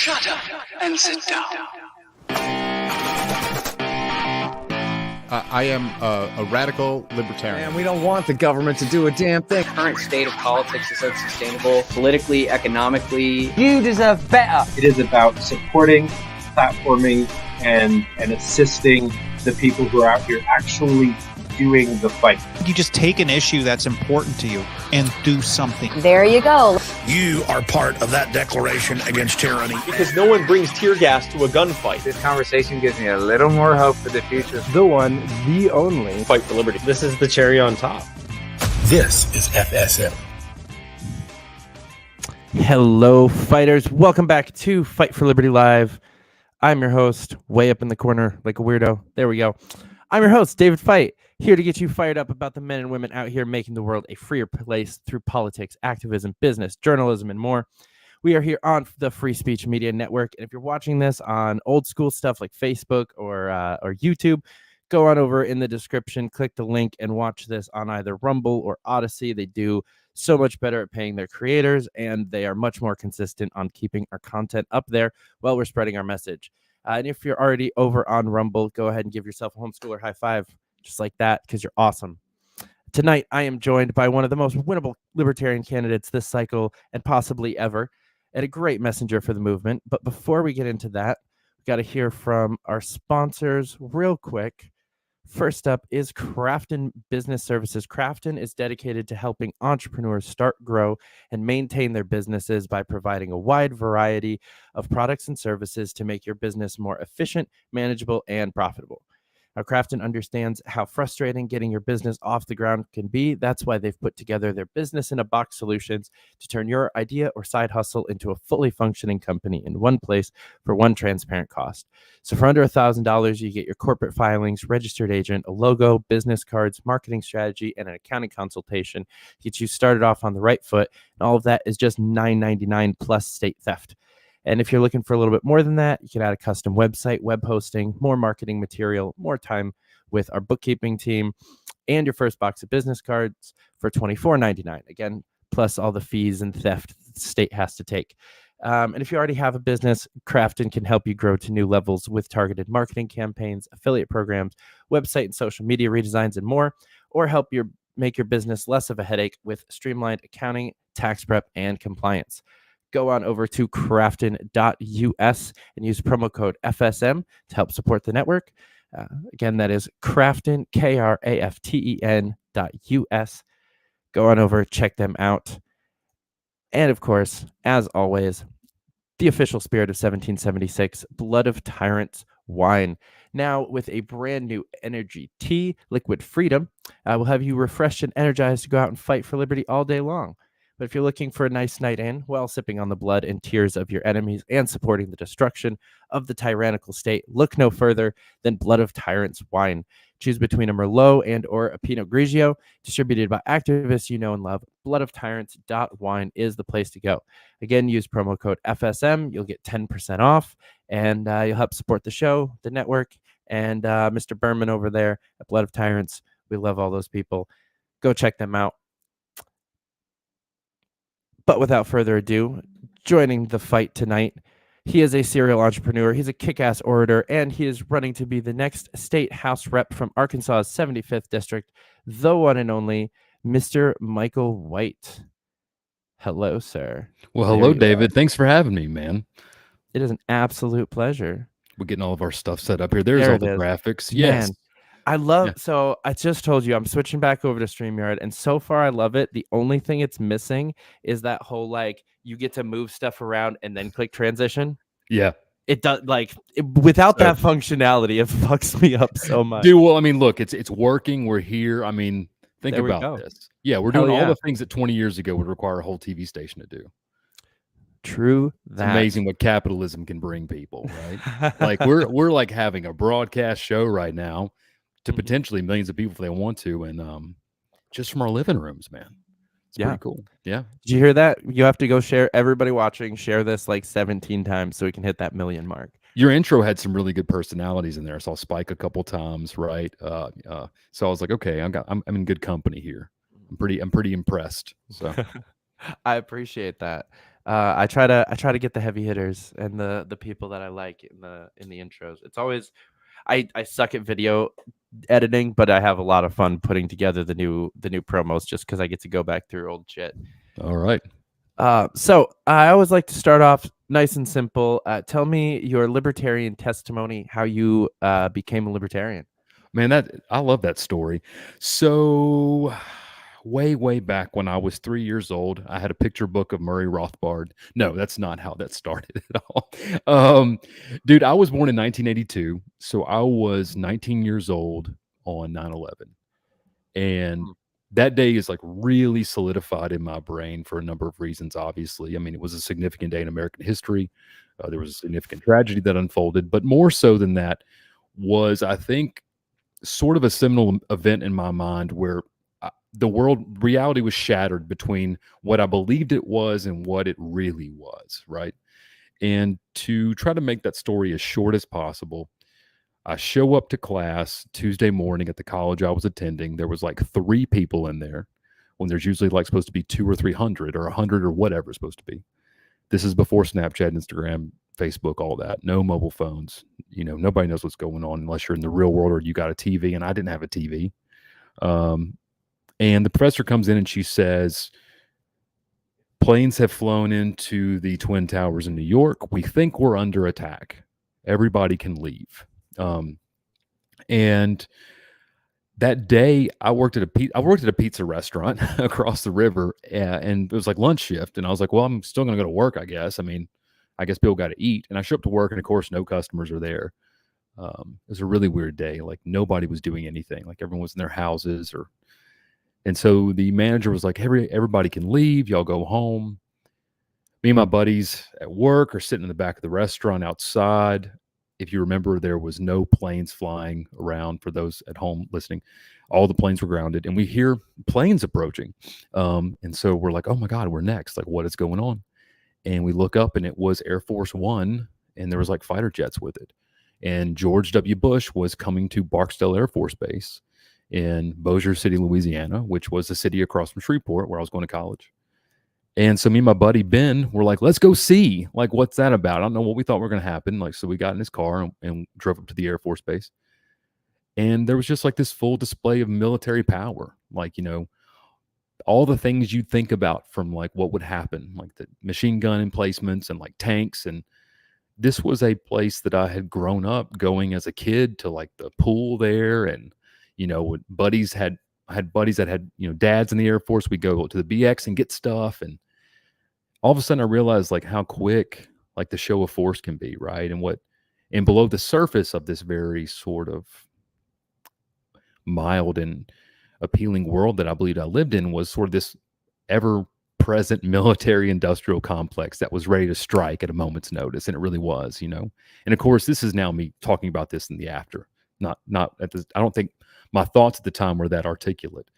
Shut up and sit down. I am a radical libertarian. And we don't want the government to do a damn thing. The current state of politics is unsustainable, politically, economically. You deserve better. It is about supporting, platforming, and assisting the people who are out here actually doing the fight. You just take an issue that's important to you and do something. There you go. You are part of that declaration against tyranny. Because no one brings tear gas to a gunfight. This conversation gives me a little more hope for the future. The one, the only. Fight for liberty. This is the cherry on top. This is FSM. Hello, fighters. Welcome back to Fight for Liberty Live. I'm your host, way up in the corner like a weirdo. There we go. I'm your host, David Fite, here to get you fired up about the men and women out here making the world a freer place through politics, activism, business, journalism, and more. We are here on the Free Speech Media Network, and if you're watching this on old school stuff like Facebook or YouTube, go on over in the description, click the link, and watch this on either Rumble or Odyssey. They do so much better at paying their creators, and they are much more consistent on keeping our content up there while we're spreading our message. And if you're already over on Rumble, go ahead and give yourself a homeschooler high five, just like that, because you're awesome. Tonight, I am joined by one of the most winnable libertarian candidates this cycle and possibly ever, and a great messenger for the movement. But before we get into that, we got to hear from our sponsors real quick. First up is Crafton Business Services. Crafton is dedicated to helping entrepreneurs start, grow, and maintain their businesses by providing a wide variety of products and services to make your business more efficient, manageable, and profitable. Now, Crafton understands how frustrating getting your business off the ground can be. That's why they've put together their business-in-a-box solutions to turn your idea or side hustle into a fully functioning company in one place for one transparent cost. So for under $1,000, you get your corporate filings, registered agent, a logo, business cards, marketing strategy, and an accounting consultation to get you started off on the right foot. And all of that is just $9.99 plus state theft. And if you're looking for a little bit more than that, you can add a custom website, web hosting, more marketing material, more time with our bookkeeping team, and your first box of business cards for $24.99. Again, plus all the fees and theft the state has to take. And if you already have a business, Crafton can help you grow to new levels with targeted marketing campaigns, affiliate programs, website and social media redesigns, and more, or help make your business less of a headache with streamlined accounting, tax prep, and compliance. Go on over to crafton.us and use promo code FSM to help support the network. Again, that is Crafton, KRAFTEN.us. Go on over, check them out. And of course, as always, the official spirit of 1776, Blood of Tyrants Wine. Now with a brand new energy tea, Liquid Freedom, will have you refreshed and energized to go out and fight for liberty all day long. But if you're looking for a nice night in while sipping on the blood and tears of your enemies and supporting the destruction of the tyrannical state, look no further than Blood of Tyrants Wine. Choose between a Merlot and or a Pinot Grigio, distributed by activists you know and love. Bloodoftyrants.wine is the place to go. Again, use promo code FSM. You'll get 10% off, and you'll help support the show, the network, and Mr. Berman over there at Blood of Tyrants. We love all those people. Go check them out. But without further ado, joining the fight tonight, he is a serial entrepreneur, he's a kick-ass orator, and he is running to be the next state house rep from Arkansas's 75th district, the one and only Mr. Michael White. Hello, sir. Well, hello, David. Thanks for having me, man. It is an absolute pleasure. We're getting all of our stuff set up here. There's all the graphics. Yes. Man. I love, so I just told you I'm switching back over to StreamYard, and so far I love it. The only thing it's missing is that whole, like, you get to move stuff around and then click transition. Yeah. It does, without that functionality, it fucks me up so much. Dude, well, I mean, look, it's working. We're here. I mean, think about this. Yeah, we're doing all the things that 20 years ago would require a whole TV station to do. True. It's amazing what capitalism can bring people, right? Like we're like having a broadcast show right now to potentially millions of people if they want to, and just from our living rooms, man. It's pretty cool. Yeah. Did you hear that? You have to go share, everybody watching, share this like 17 times so we can hit that million mark. Your intro had some really good personalities in there. I saw Spike a couple times, right? So I was like, okay, I'm in good company here. I'm pretty impressed. So I appreciate that. I try to get the heavy hitters and the people that I like in the intros. It's always I suck at video editing, but I have a lot of fun putting together the new promos just because I get to go back through old shit. All right. So I always like to start off nice and simple. Tell me your libertarian testimony, how you became a libertarian. Man, I love that story. So way back when I was 3 years old, I had a picture book of Murray Rothbard. No, that's not how that started at all. Dude, I was born in 1982, so I was 19 years old on 9/11. And that day is like really solidified in my brain for a number of reasons, obviously. I mean, it was a significant day in American history. There was a significant tragedy that unfolded, but more so than that was, I think, sort of a seminal event in my mind where reality was shattered between what I believed it was and what it really was, right? And to try to make that story as short as possible, I show up to class Tuesday morning at the college I was attending. There was like 3 people in there when there's usually like supposed to be 200 or 300 or 100 or whatever it's supposed to be. This is before Snapchat, Instagram, Facebook, all that. No mobile phones. You know, nobody knows what's going on unless you're in the real world or you got a TV, and I didn't have a TV. And the professor comes in and she says, planes have flown into the Twin Towers in New York. We think we're under attack. Everybody can leave. And that day I worked at a pizza restaurant across the river, and it was like lunch shift. And I was like, well, I'm still going to go to work, I guess. I mean, I guess people got to eat. And I show up to work, and of course, no customers are there. It was a really weird day. Like nobody was doing anything. Like everyone was in their houses and so the manager was like, everybody can leave. Y'all go home. Me and my buddies at work are sitting in the back of the restaurant outside. If you remember, there was no planes flying around for those at home listening. All the planes were grounded, and we hear planes approaching. And so we're like, oh my God, we're next. Like, what is going on? And we look up, and it was Air Force One, and there was like fighter jets with it. And George W. Bush was coming to Barksdale Air Force Base in Bossier City, Louisiana, which was the city across from Shreveport where I was going to college. And so me and my buddy Ben were like, let's go see, like, what's that about? I don't know what we thought were going to happen. Like, so we got in his car and drove up to the Air Force Base. And there was just like this full display of military power. Like, you know, all the things you'd think about from like what would happen, like the machine gun emplacements and like tanks. And this was a place that I had grown up going as a kid to, like the pool there. And, you know, buddies I had buddies that had, you know, dads in the Air Force. We'd go to the BX and get stuff. And all of a sudden I realized like how quick like the show of force can be, right? And below the surface of this very sort of mild and appealing world that I believed I lived in was sort of this ever-present military industrial complex that was ready to strike at a moment's notice. And it really was, you know. And of course, this is now me talking about this in the after. Not at the, I don't think my thoughts at the time were that articulate.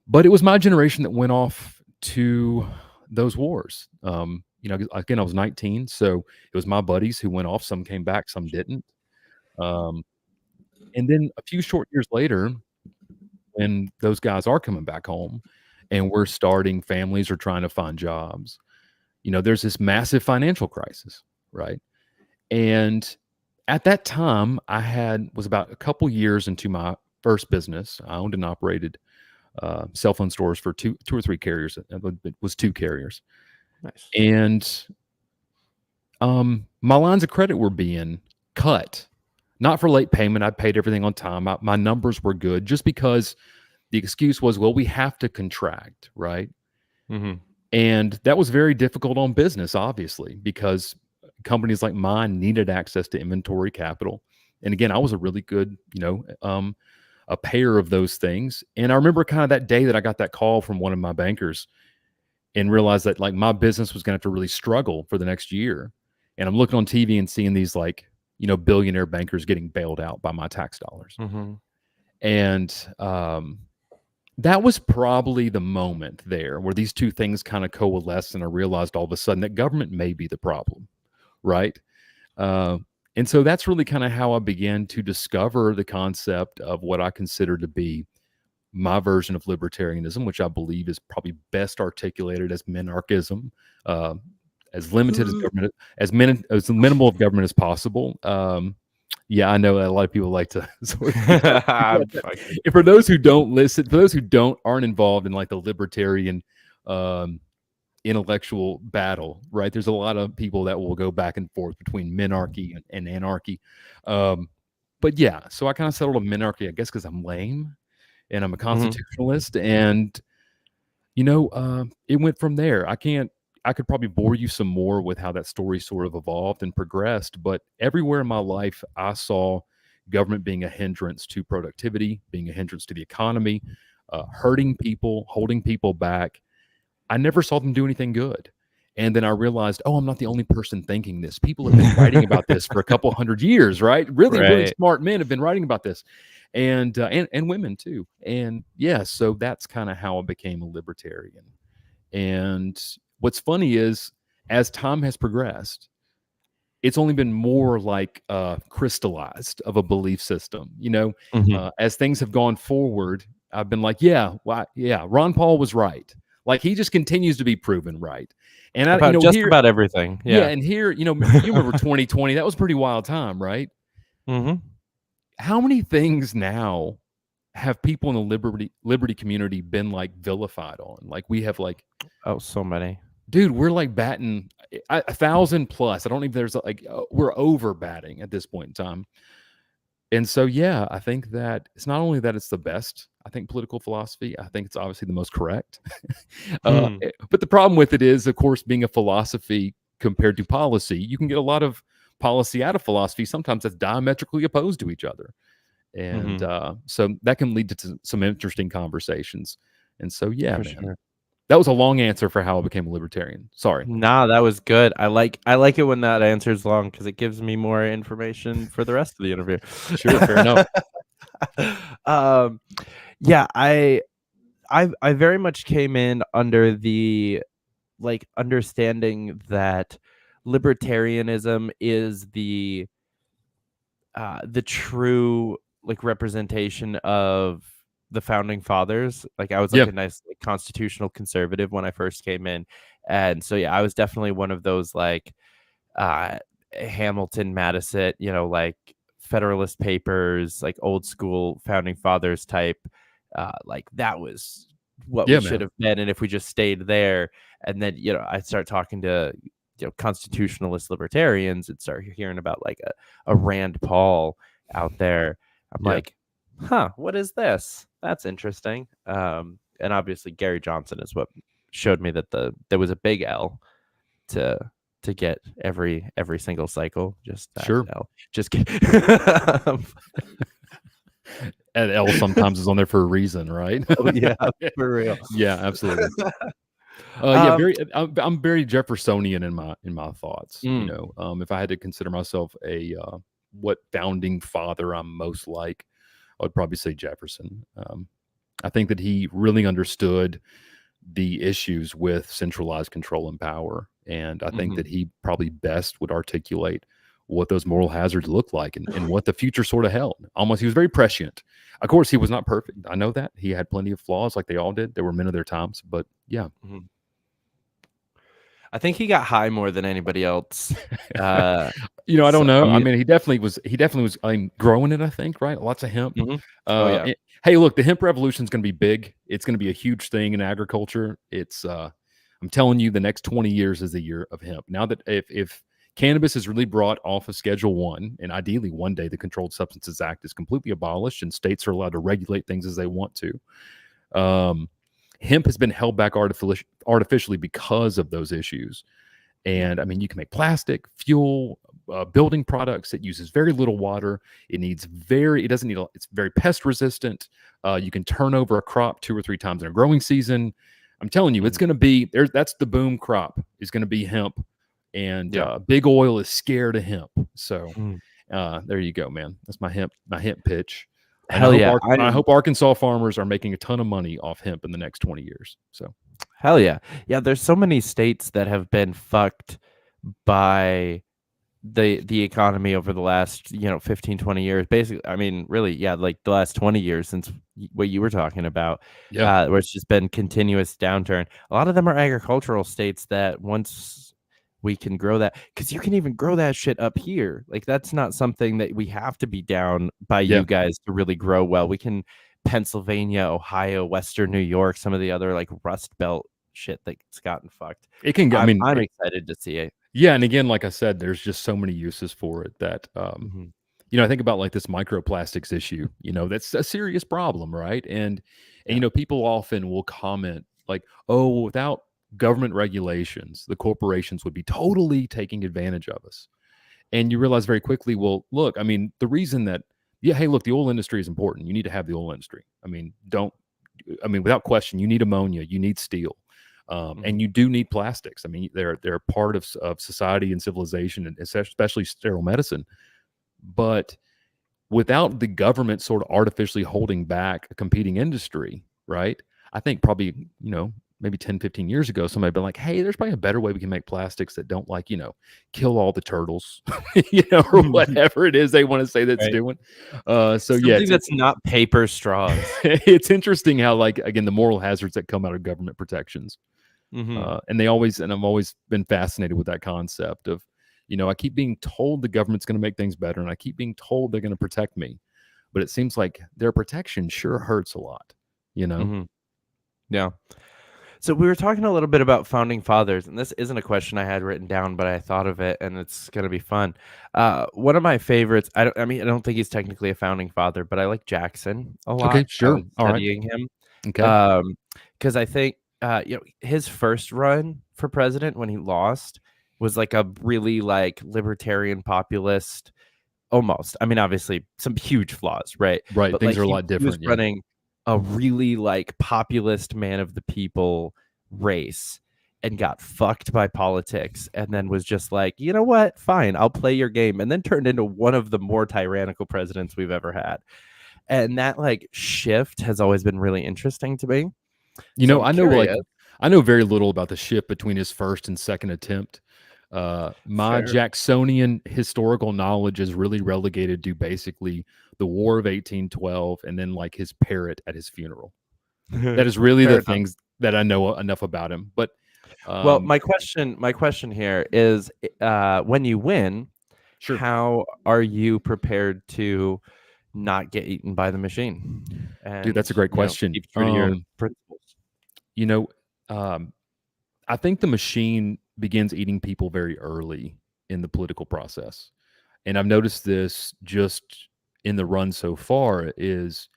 But it was my generation that went off to those wars. You know, again, I was 19, so it was my buddies who went off. Some came back, some didn't. And then a few short years later, when those guys are coming back home and we're starting families or trying to find jobs, you know, there's this massive financial crisis, right? And at that time, was about a couple years into my first business. I owned and operated cell phone stores for two or three carriers. It was 2 carriers. Nice. And my lines of credit were being cut. Not for late payment. I paid everything on time. My numbers were good just because the excuse was, well, we have to contract, right? Mm-hmm. And that was very difficult on business, obviously, because companies like mine needed access to inventory capital. And again, I was a really good, you know, a payer of those things. And I remember kind of that day that I got that call from one of my bankers and realized that like my business was going to have to really struggle for the next year. And I'm looking on TV and seeing these like, you know, billionaire bankers getting bailed out by my tax dollars. Mm-hmm. And that was probably the moment there where these two things kind of coalesced, and I realized all of a sudden that government may be the problem, right? And so that's really kind of how I began to discover the concept of what I consider to be my version of libertarianism, which I believe is probably best articulated as MyArkism. as limited as government, as minimal of government as possible. Yeah, I know that a lot of people like to. For those who don't listen, for those who aren't involved in like the libertarian intellectual battle, right? There's a lot of people that will go back and forth between minarchy and anarchy. But yeah, so I kind of settled on minarchy, I guess, because I'm lame and I'm a constitutionalist, and it went from there. I could probably bore you some more with how that story sort of evolved and progressed, but everywhere in my life, I saw government being a hindrance to productivity, being a hindrance to the economy, hurting people, holding people back. I never saw them do anything good. And then I realized, I'm not the only person thinking this. People have been writing about this for a couple hundred years, right? Really smart men have been writing about this, and women too. And yeah, so that's kind of how I became a libertarian. And what's funny is, as time has progressed, it's only been more like crystallized of a belief system. As things have gone forward, I've been like, Ron Paul was right. Like, he just continues to be proven right. And about everything. Yeah. And here, you remember 2020, that was a pretty wild time, right? How many things now have people in the liberty community been like vilified on? Like, we have like, so many. Dude, we're like batting 1,000 plus. I don't think there's like, we're over batting at this point in time. And so, yeah, I think that it's not only that it's the best, I think, political philosophy, I think it's obviously the most correct. But the problem with it is, of course, being a philosophy compared to policy, you can get a lot of policy out of philosophy. Sometimes that's diametrically opposed to each other. And so that can lead to some interesting conversations. And so, yeah, man. Sure. That was a long answer for how I became a libertarian. Sorry. Nah, that was good. I like it when that answer is long, because it gives me more information for the rest of the interview. Sure, fair enough. Yeah, I very much came in under the understanding that libertarianism is the true representation of the founding fathers. Like, I was a nice constitutional conservative when I first came in, and so I was definitely one of those Hamilton, Madison, Federalist Papers, old school founding fathers type. That was what we should have been, and if we just stayed there, and then I start talking to constitutionalist libertarians and start hearing about a Rand Paul out there. I'm like, what is this? That's interesting. And obviously Gary Johnson is what showed me that there was a big L to get every single cycle. Just sure. L. Just kidding. And L sometimes is on there for a reason, right? Yeah, for real. Yeah, absolutely. I'm very Jeffersonian in my thoughts. If I had to consider myself what founding father I'm most like, I would probably say Jefferson. I think that he really understood the issues with centralized control and power, and I think that he probably best would articulate what those moral hazards look like and what the future sort of held. He was very prescient. Of course, he was not perfect. I know that. He had plenty of flaws, like they all did. They were men of their times, but yeah. I think he got high more than anybody else. I don't know. I mean, he definitely was growing it, I think, right? Lots of hemp. Hey, look, the hemp revolution is going to be big. It's going to be a huge thing in agriculture. It's, I'm telling you, the next 20 years is the year of hemp. Now that if cannabis is really brought off of Schedule 1, and ideally one day the Controlled Substances Act is completely abolished and states are allowed to regulate things as they want to. Hemp has been held back artificially because of those issues. And I mean, you can make plastic, fuel, building products. It uses very little water. It's very pest resistant. You can turn over a crop 2 or 3 times in a growing season. I'm telling you, it's going to be there. That's the boom crop, is going to be hemp. And big oil is scared of hemp. So there you go, man. That's my hemp pitch. Hell yeah. I hope Arkansas farmers are making a ton of money off hemp in the next 20 years. So hell yeah. Yeah, there's so many states that have been fucked by the economy over the last 15, 20 years. Basically, I mean, really, the last 20 years since what you were talking about, where it's just been continuous downturn. A lot of them are agricultural states that once we can grow that, because you can even grow that shit up here. Like, that's not something that we have to be down by you guys to really grow well. We can Pennsylvania, Ohio, Western New York, some of the other like Rust Belt shit that's gotten fucked. It can. I'm excited to see it. Yeah, and again, like I said, there's just so many uses for it that I think about like this microplastics issue. That's a serious problem, right? And people often will comment like, "Oh, without government regulations, the corporations would be totally taking advantage of us." And you realize very quickly, well, look, I mean, the reason that, hey, look, the oil industry is important. You need to have the oil industry. Without question, you need ammonia, you need steel, and you do need plastics. I mean, they're part of society and civilization, and especially sterile medicine. But without the government sort of artificially holding back a competing industry, right? I think probably, maybe 10, 15 years ago, somebody had been like, hey, there's probably a better way we can make plastics that don't kill all the turtles, or whatever it is they want to say that's doing. Something that's not paper straws. It's interesting how, like, again, the moral hazards that come out of government protections. And I've always been fascinated with that concept of, I keep being told the government's going to make things better, and I keep being told they're going to protect me, but it seems like their protection sure hurts a lot, Yeah. So we were talking a little bit about founding fathers, and this isn't a question I had written down, but I thought of it, and it's going to be fun. One of my favorites, I don't think he's technically a founding father, but I like Jackson a lot. Okay, sure. Studying him. Okay. Because I think, his first run for president when he lost was like a really like libertarian populist, almost. I mean, obviously some huge flaws, right? Right. But things like, are a lot different. He was running a really like populist man of the people race and got fucked by politics, and then was just like, you know what, fine, I'll play your game, and then turned into one of the more tyrannical presidents we've ever had. And that like shift has always been really interesting to me. I know very little about the shift between his first and second attempt. My Jacksonian historical knowledge is really relegated to basically the War of 1812 and then like his parrot at his funeral. That is really the things that I know enough about him. But well, my question here is, when you win, how are you prepared to not get eaten by the machine? And, dude, that's a great question. Keep true to your principles. I think the machine begins eating people very early in the political process. And I've noticed this just in the run so far, is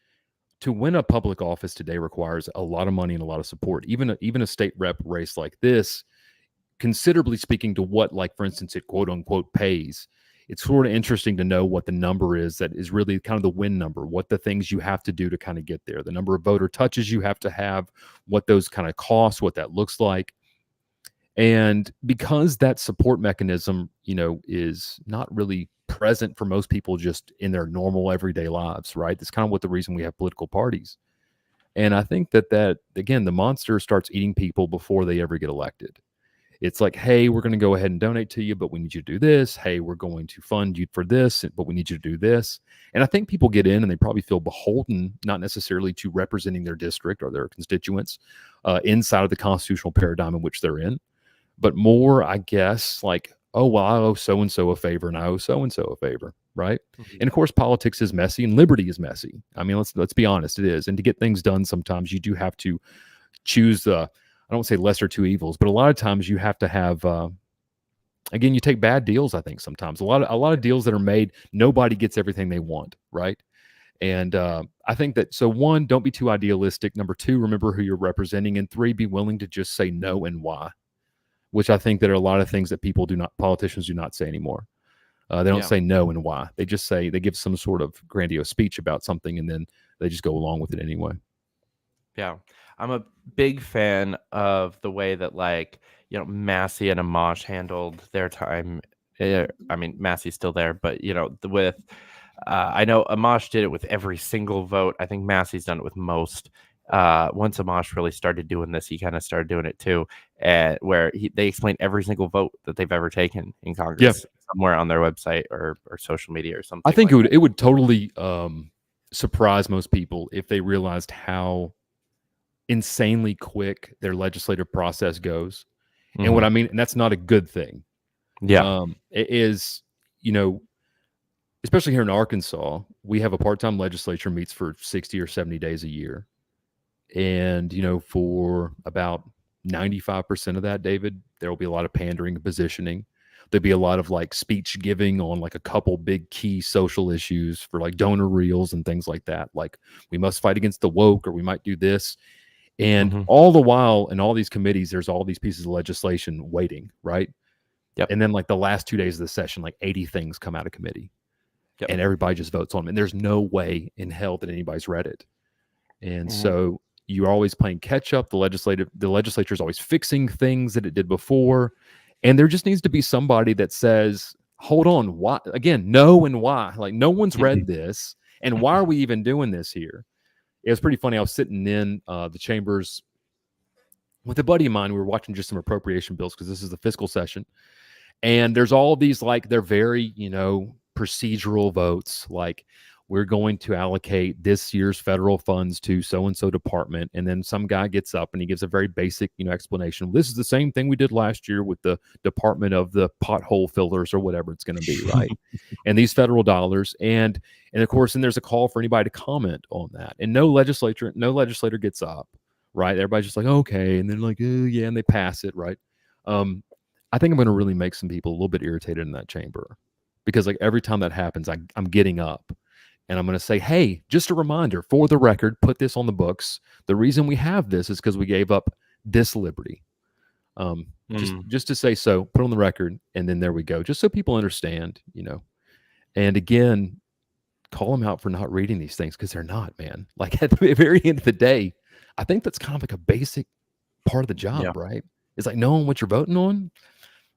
to win a public office today requires a lot of money and a lot of support. Even a state rep race like this, considerably speaking to what, like, for instance, it quote unquote pays. It's sort of interesting to know what the number is that is really kind of the win number, what the things you have to do to kind of get there, the number of voter touches you have to have, what those kind of cost, what that looks like. And because that support mechanism, is not really present for most people just in their normal everyday lives, right? That's kind of what the reason we have political parties. And I think that again, the monster starts eating people before they ever get elected. It's like, hey, we're going to go ahead and donate to you, but we need you to do this. Hey, we're going to fund you for this, but we need you to do this. And I think people get in and they probably feel beholden, not necessarily to representing their district or their constituents inside of the constitutional paradigm in which they're in, but more, I guess, like, oh, well, I owe so-and-so a favor and I owe so-and-so a favor, right? Mm-hmm. And of course, politics is messy and liberty is messy. I mean, let's be honest, it is. And to get things done, sometimes you do have to choose I don't say lesser two evils, but a lot of times you have to have, again, you take bad deals. I think sometimes a lot of deals that are made, nobody gets everything they want, right? And I think that, so one, don't be too idealistic. Number two, remember who you're representing. And three, be willing to just say no and why, which I think that are a lot of things that politicians do not say anymore. They don't say no and why. They just say, they give some sort of grandiose speech about something and then they just go along with it anyway. Yeah. I'm a big fan of the way that, like, Massey and Amash handled their time. I mean, Massey's still there, but, with, I know Amash did it with every single vote. I think Massey's done it with most. Once Amash really started doing this, he kind of started doing it too, where they explain every single vote that they've ever taken in Congress somewhere on their website or social media or something. I think it would totally surprise most people if they realized how insanely quick their legislative process goes. Mm-hmm. And what I mean, and that's not a good thing. Yeah. It is, especially here in Arkansas, we have a part-time legislature meets for 60 or 70 days a year. And, for about 95% of that, David, there will be a lot of pandering and positioning. There'll be a lot of like speech giving on like a couple big key social issues for like donor reels and things like that. Like we must fight against the woke, or we might do this. And all the while in all these committees, there's all these pieces of legislation waiting, right? Yep. And then like the last 2 days of the session, like 80 things come out of committee. Yep. And everybody just votes on them. And there's no way in hell that anybody's read it. And so you're always playing catch up. The legislature is always fixing things that it did before. And there just needs to be somebody that says, hold on, why? Again, no and why. Like, no one's read this. And why are we even doing this here? It was pretty funny. I was sitting in the chambers with a buddy of mine. We were watching just some appropriation bills because this is the fiscal session. And there's all these, like, they're very, procedural votes. Like, we're going to allocate this year's federal funds to so-and-so department. And then some guy gets up and he gives a very basic, explanation. This is the same thing we did last year with the Department of the Pothole Fillers or whatever it's going to be, right? And these federal dollars. And of course, then there's a call for anybody to comment on that. And no legislator gets up, right? Everybody's just like, okay. And then like, oh, yeah, and they pass it, right? I think I'm going to really make some people a little bit irritated in that chamber. Because like every time that happens, I'm getting up. And I'm going to say, hey, just a reminder, for the record, put this on the books. The reason we have this is because we gave up this liberty. Just to say so, put on the record, and then there we go. Just so people understand, And again, call them out for not reading these things because they're not, man. Like at the very end of the day, I think that's kind of like a basic part of the job, right? It's like knowing what you're voting on.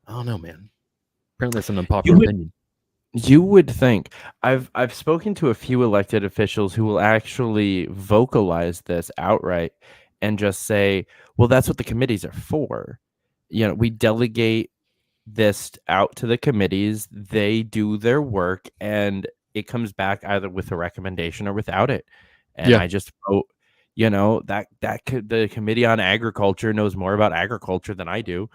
I don't know, man. Apparently that's an unpopular opinion. You would think. I've spoken to a few elected officials who will actually vocalize this outright and just say, well, that's what the committees are for. We delegate this out to the committees. They do their work and it comes back either with a recommendation or without it. And I just vote, the Committee on Agriculture knows more about agriculture than I do.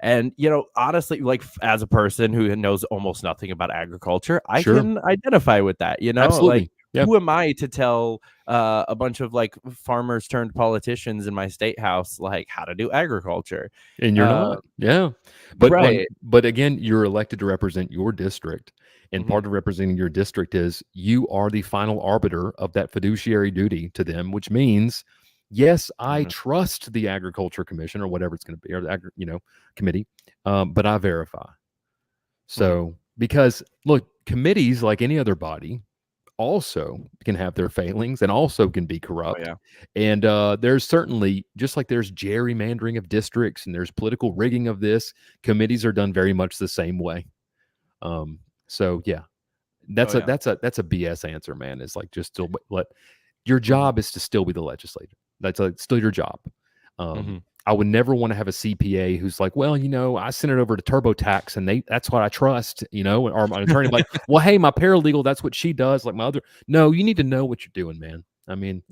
And, honestly, like as a person who knows almost nothing about agriculture, I can identify with that, Absolutely. Like who am I to tell a bunch of like farmers turned politicians in my state house, like how to do agriculture? And you're not. Yeah. But, but again, you're elected to represent your district. And part of representing your district is you are the final arbiter of that fiduciary duty to them, which means yes, I trust the Agriculture Commission or whatever it's going to be, or the committee, but I verify. So, because look, committees, like any other body, also can have their failings and also can be corrupt. And there's certainly, just like there's gerrymandering of districts and there's political rigging of this, committees are done very much the same way. So yeah, that's a BS answer, man. It's like just still let your job is to still be the legislator. That's still your job. I would never want to have a CPA who's like, well, I sent it over to TurboTax and that's what I trust, or my attorney like, well, hey, my paralegal, that's what she does. Like my other, no, you need to know what you're doing, man. I mean,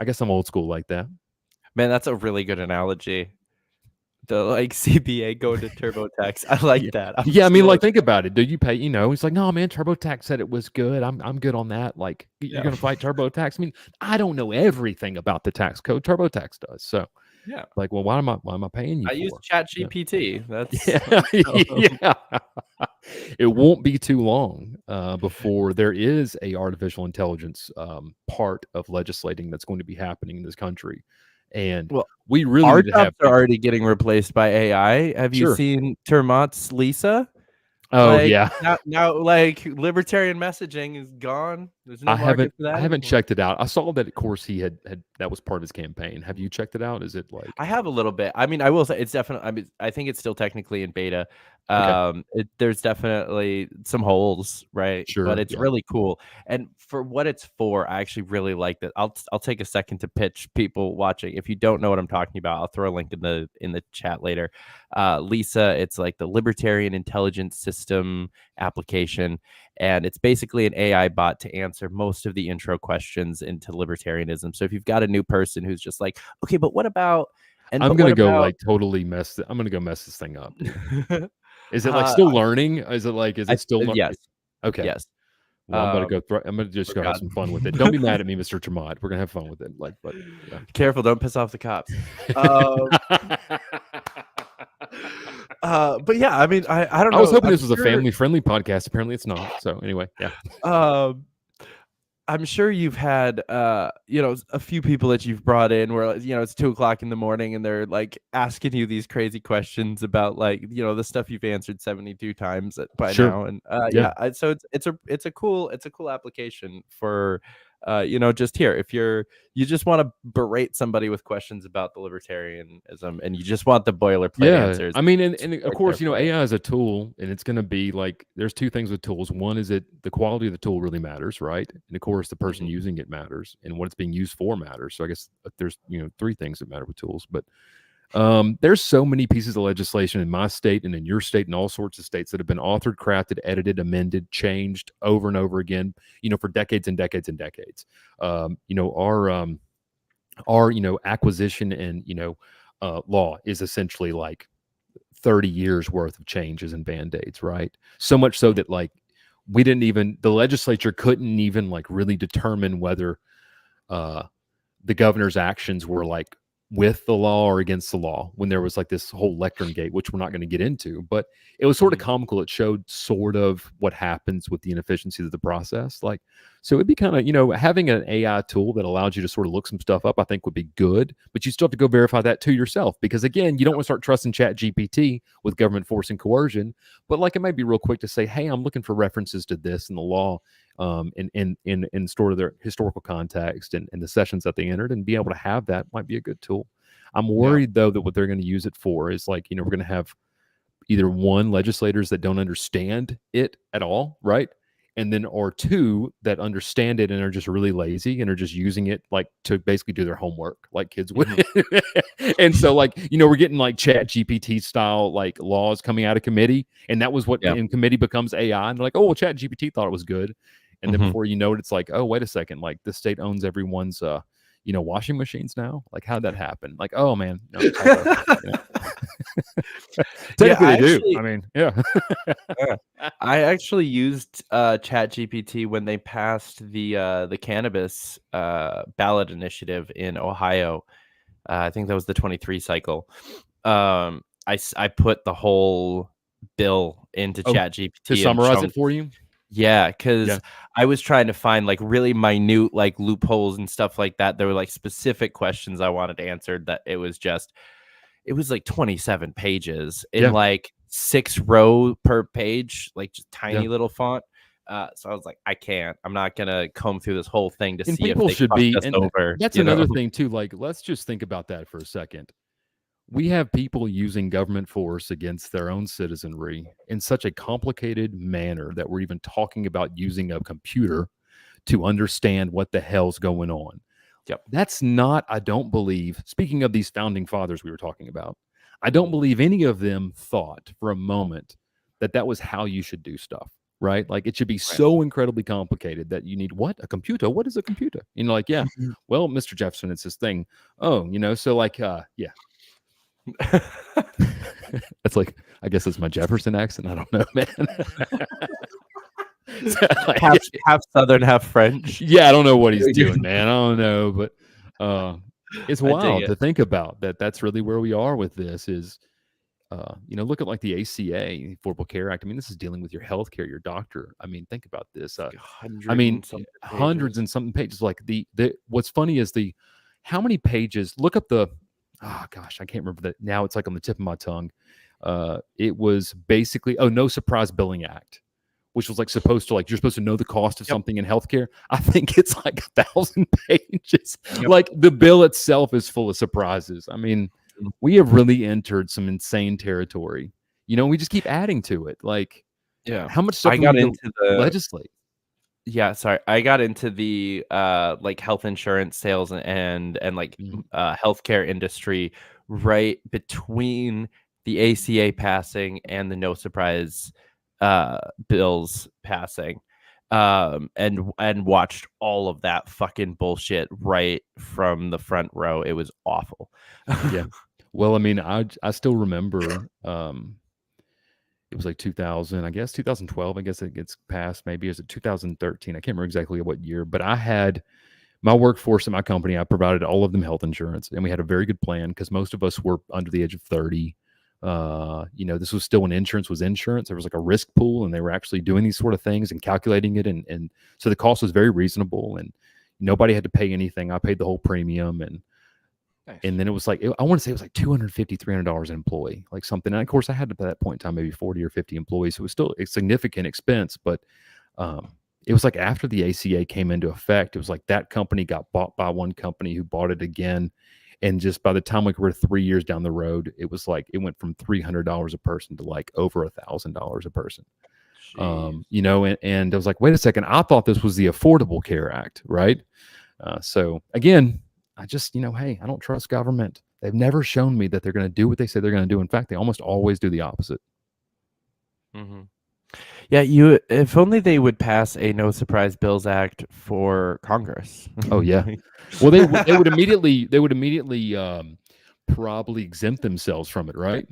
I guess I'm old school like that. Man, that's a really good analogy. The like CPA going to TurboTax. I like that. I mean, like think about it. Do you pay? He's like, no, man. TurboTax said it was good. I'm good on that. Like, you're gonna fight TurboTax. I mean, I don't know everything about the tax code. TurboTax does. So like, well, why am I paying you? I use ChatGPT. That's It won't be too long before there is a artificial intelligence part of legislating that's going to be happening in this country. And we really our jobs are already getting replaced by AI. Have you seen Termott's Lisa? Oh, now like libertarian messaging is gone. There's no market for that. I haven't checked it out. I saw that, of course, he had that was part of his campaign. Have you checked it out? Is it like? I have a little bit. I mean, I will say it's definitely. I mean, I think it's still technically in beta. There's definitely some holes, right? But it's really cool. And for what it's for, I actually really like that. I'll take a second to pitch people watching. If you don't know what I'm talking about, I'll throw a link in the chat later. Lisa, it's like the Libertarian Intelligence System application, and it's basically an AI bot to answer most of the intro questions into libertarianism. So if you've got a new person who's just like, okay, but what about? And I'm gonna go like totally I'm gonna go mess this thing up. Is it like still learning? Is it still yes. Okay. Yes. Well, I'm gonna just go have some fun with it. Don't be mad at me, Mr. Tremont. We're gonna have fun with it. But yeah. Careful, don't piss off the cops. But yeah, I mean, I don't know. I was hoping this was a family-friendly podcast. Apparently, it's not. So anyway, yeah. I'm sure you've had a few people that you've brought in where it's 2:00 in the morning and they're like asking you these crazy questions about the stuff you've answered 72 times by now. And so it's a cool application for just here if you just want to berate somebody with questions about the libertarianism and you just want the boilerplate answers. I mean, and of course, AI is a tool, and it's going to be like there's two things with tools. One is the quality of the tool really matters, right? And of course, the person using it matters, and what it's being used for matters. So I guess there's three things that matter with tools, but there's so many pieces of legislation in my state and in your state and all sorts of states that have been authored, crafted, edited, amended, changed over and over again, for decades and decades and decades. Our acquisition and law is essentially like 30 years worth of changes and band-aids, right? So much so that the legislature couldn't even really determine whether the governor's actions were with the law or against the law when there was this whole lectern gate, which we're not going to get into, but it was sort of comical. It showed sort of what happens with the inefficiencies of the process. So it'd be kind of, having an AI tool that allows you to sort of look some stuff up, I think would be good, but you still have to go verify that to yourself, because again, you don't want to start trusting Chat GPT with government force and coercion, but it might be real quick to say, hey, I'm looking for references to this in the law, in sort of their historical context and the sessions that they entered, and be able to have that might be a good tool. I'm worried though that what they're going to use it for is we're going to have either one, legislators that don't understand it at all, right? And then, or two, that understand it and are just really lazy and are just using it to basically do their homework like kids would. And so we're getting Chat GPT style laws coming out of committee, and that was what in committee becomes AI, and they're oh well, Chat GPT thought it was good, and then before you know it, it's oh wait a second, the state owns everyone's washing machines now. How'd that happen? Oh man, no, technically they do. I mean, I actually used Chat GPT when they passed the cannabis ballot initiative in Ohio. I think that was the 23 cycle. I put the whole bill into Chat GPT to summarize it for you. Yeah, because I was trying to find really minute loopholes and stuff like that. There were specific questions I wanted answered that it was 27 pages in 6 row per page, just tiny little font. So I was I'm not gonna comb through this whole thing to see people if they should be over. That's another thing too. Let's just think about that for a second. We have people using government force against their own citizenry in such a complicated manner that we're even talking about using a computer to understand what the hell's going on. Yep. That's not, I don't believe, speaking of these founding fathers we were talking about, I don't believe any of them thought for a moment that was how you should do stuff, right? It should be so incredibly complicated that you need a computer? What is a computer? Well, Mr. Jefferson, it's this thing. Oh, so yeah. That's I guess it's my Jefferson accent. I don't know, man. half Southern, half French. Yeah, I don't know what he's doing, man. I don't know, but it's wild to think about that. That's really where we are with this. Is look at the ACA, Affordable Care Act. I mean, this is dealing with your health care, your doctor. I mean, think about this. Hundreds and something pages. What's funny is how many pages. Look up the. Oh gosh, I can't remember that now. It's on the tip of my tongue. It was basically No Surprise Billing Act, which was supposed to you're supposed to know the cost of something in healthcare. I think it's 1,000 pages. The bill itself is full of surprises. I mean, we have really entered some insane territory. We just keep adding to it. How much stuff I got into the legislate? Yeah, sorry. I got into the health insurance sales and healthcare industry right between the ACA passing and the No Surprise bills passing. And watched all of that fucking bullshit right from the front row. It was awful. Yeah. Well, I mean, I still remember it was like 2000, I guess 2012. I guess it gets passed. Maybe is it 2013? I can't remember exactly what year. But I had my workforce at my company. I provided all of them health insurance, and we had a very good plan because most of us were under the age of 30. This was still when insurance was insurance. There was like a risk pool, and they were actually doing these sort of things and calculating it, and so the cost was very reasonable, and nobody had to pay anything. I paid the whole premium, and then it was like, I want to say it was like $250, $300 an employee, like something. And of course, I had at that point in time maybe 40 or 50 employees, so it was still a significant expense. But it was like after the ACA came into effect, it was like that company got bought by one company who bought it again. And just by the time we were 3 years down the road, it was like it went from $300 a person to like over $1,000 a person. And I was like, wait a second, I thought this was the Affordable Care Act, right? So again, I just, hey, I don't trust government. They've never shown me that they're going to do what they say they're going to do. In fact, they almost always do the opposite. Mm-hmm. Yeah, if only they would pass a No Surprise Bills Act for Congress. Oh yeah. Well, they would immediately probably exempt themselves from it, right?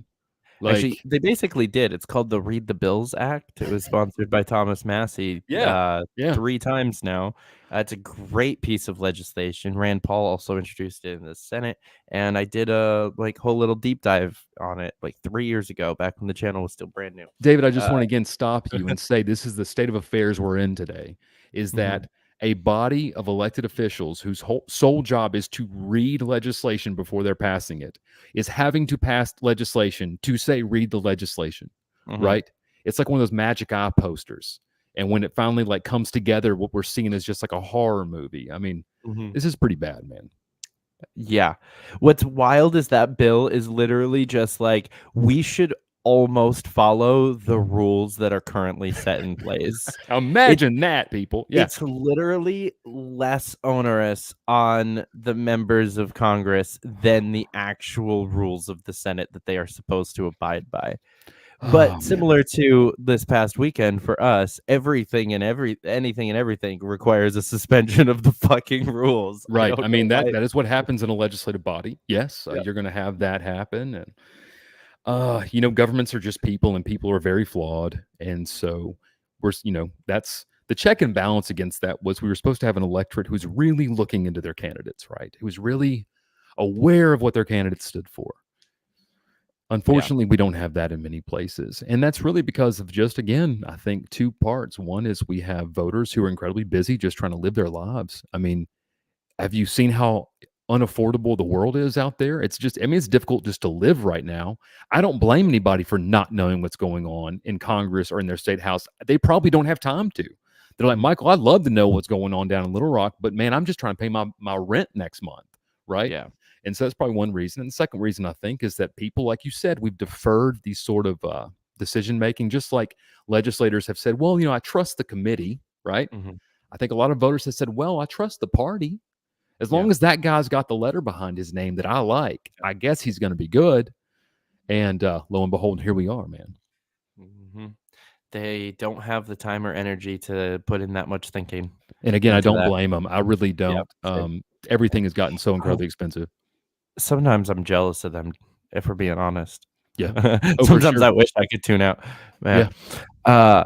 Like, actually, they basically did. It's called the Read the Bills Act. It was sponsored by Thomas Massey. Yeah. 3 times now. It's a great piece of legislation. Rand Paul also introduced it in the Senate, and I did a whole little deep dive on it 3 years ago, back when the channel was still brand new. David, I just want to again stop you and say this is the state of affairs we're in today. Is that a body of elected officials whose sole job is to read legislation before they're passing it is having to pass legislation to say read the legislation, right? It's like one of those magic eye posters. And when it finally comes together, what we're seeing is just like a horror movie. I mean, this is pretty bad, man. Yeah. What's wild is that bill is literally just like, we should almost follow the rules that are currently set in place. Imagine that, people. Yeah. It's literally less onerous on the members of Congress than the actual rules of the Senate that they are supposed to abide by. But similar to this past weekend for us, anything and everything requires a suspension of the fucking rules. Right. I mean, that is what happens in a legislative body. Yes, you're going to have that happen. And governments are just people, and people are very flawed. And so that's the check and balance against that. Was we were supposed to have an electorate who's really looking into their candidates, right? Who's really aware of what their candidates stood for. Unfortunately, we don't have that in many places. And that's really because of just, again, I think 2 parts. One is we have voters who are incredibly busy just trying to live their lives. I mean, have you seen how unaffordable the world is out there? It's difficult just to live right now. I don't blame anybody for not knowing what's going on in Congress or in their state house. They probably don't have time to. They're like, Michael, I'd love to know what's going on down in Little Rock, but man, I'm just trying to pay my rent next month, right? Yeah. And so that's probably one reason. And the second reason, I think, is that people, like you said, we've deferred these sort of decision making, just like legislators have said, well, I trust the committee, right? I think a lot of voters have said, well, I trust the party. As long as that guy's got the letter behind his name that I like, I guess he's going to be good. And lo and behold, here we are, man. They don't have the time or energy to put in that much thinking. And again, I don't blame them. I really don't. Everything has gotten so incredibly expensive. Sometimes I'm jealous of them, if we're being honest. Yeah. Sometimes I wish I could tune out, man. Yeah.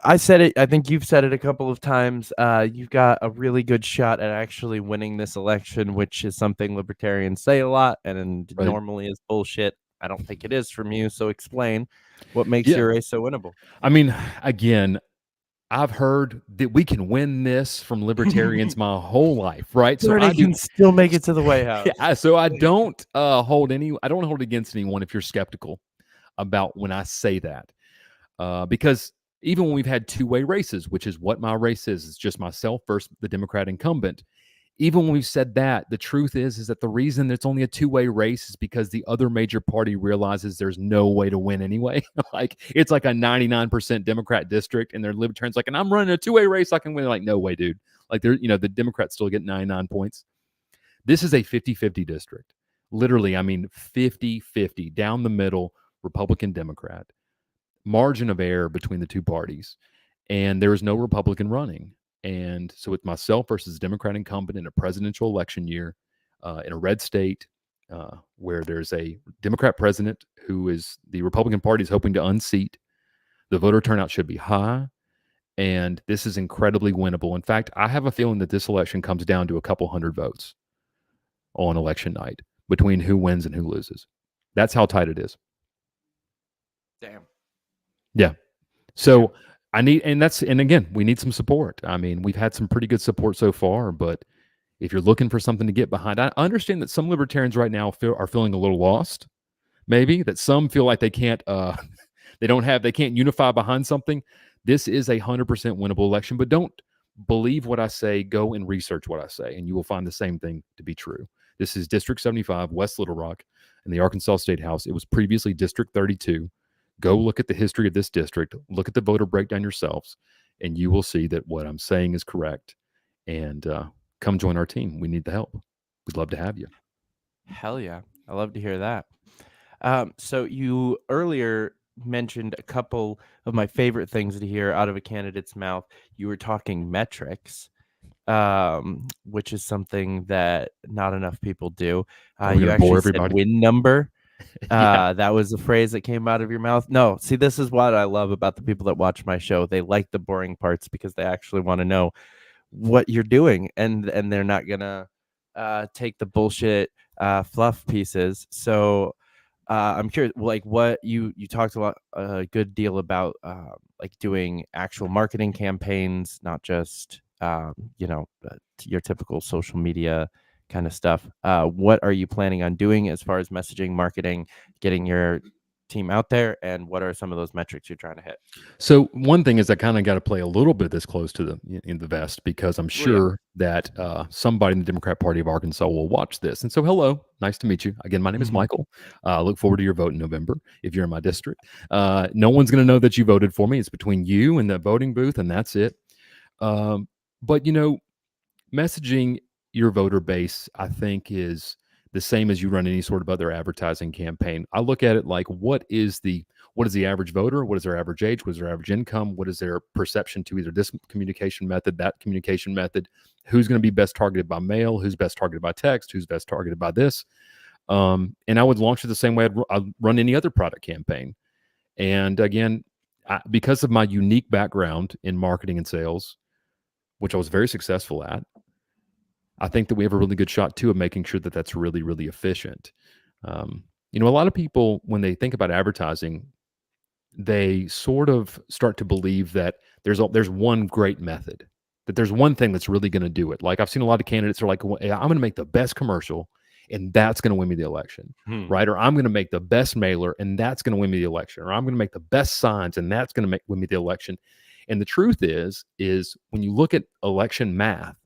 I said it. I think you've said it a couple of times. You've got a really good shot at actually winning this election, which is something libertarians say a lot and normally is bullshit. I don't think it is from you. So explain what makes your race so winnable. I mean, again, I've heard that we can win this from libertarians my whole life, right? So I can still make it to the White House. Yeah, so I don't hold against anyone if you're skeptical about when I say that, because even when we've had 2-way races, which is what my race is, it's just myself versus the Democrat incumbent. Even when we've said that, the truth is that the reason it's only a 2-way race is because the other major party realizes there's no way to win anyway. It's like a 99% Democrat district, and they're libertarians and I'm running a 2-way race, I can win. Like, no way, dude. The Democrats still get 99 points. This is a 50-50 district. Literally, 50-50 down the middle, Republican, Democrat. Margin of error between the 2 parties. And there is no Republican running. And so it's myself versus a Democrat incumbent in a presidential election year in a red state. where there's a Democrat president who is the Republican Party is hoping to unseat. The voter turnout should be high, and this is incredibly winnable. In fact, I have a feeling that this election comes down to a couple hundred votes on election night between who wins and who loses. That's how tight it is. Damn. Yeah. So and again, we need some support. I mean, we've had some pretty good support so far, but if you're looking for something to get behind, I understand that some libertarians right now are feeling a little lost. Maybe that some feel like they can't, they can't unify behind something. This is 100% winnable election, but don't believe what I say. Go and research what I say, and you will find the same thing to be true. This is District 75, West Little Rock, in the Arkansas State House. It was previously District 32. Go look at the history of this district, look at the voter breakdown yourselves, and you will see that what I'm saying is correct. And come join our team. We need the help. We'd love to have you. Hell yeah. I love to hear that. So you earlier mentioned a couple of my favorite things to hear out of a candidate's mouth. You were talking metrics, which is something that not enough people do. You actually said win number. That was the phrase that came out of your mouth. No, see, this is what I love about the people that watch my show. They like the boring parts because they actually want to know what you're doing, and they're not gonna take the bullshit fluff pieces. So I'm curious, like, what you talked a good deal about like doing actual marketing campaigns, not just your typical social media kind of stuff. What are you planning on doing as far as messaging, marketing, getting your team out there, and what are some of those metrics you're trying to hit? So one thing is I kind of got to play a little bit this close to the vest, because I'm sure that somebody in the Democrat Party of Arkansas will watch this. And so, hello, nice to meet you again. My name is Michael. I look forward to your vote in November if you're in my district. No one's going to know that you voted for me. It's between you and the voting booth, and that's it. But messaging your voter base, I think, is the same as you run any sort of other advertising campaign. I look at it like, what is the average voter? What is their average age? What is their average income? What is their perception to either this communication method, that communication method? Who's going to be best targeted by mail? Who's best targeted by text? Who's best targeted by this? And I would launch it the same way I'd run any other product campaign. And again, because of my unique background in marketing and sales, which I was very successful at, I think that we have a really good shot too of making sure that that's really, really efficient. A lot of people, when they think about advertising, they sort of start to believe that there's one great method, that there's one thing that's really going to do it. Like, I've seen a lot of candidates are like, well, I'm going to make the best commercial and that's going to win me the election, right? Or I'm going to make the best mailer and that's going to win me the election. Or I'm going to make the best signs and that's going to win me the election. And the truth is when you look at election math,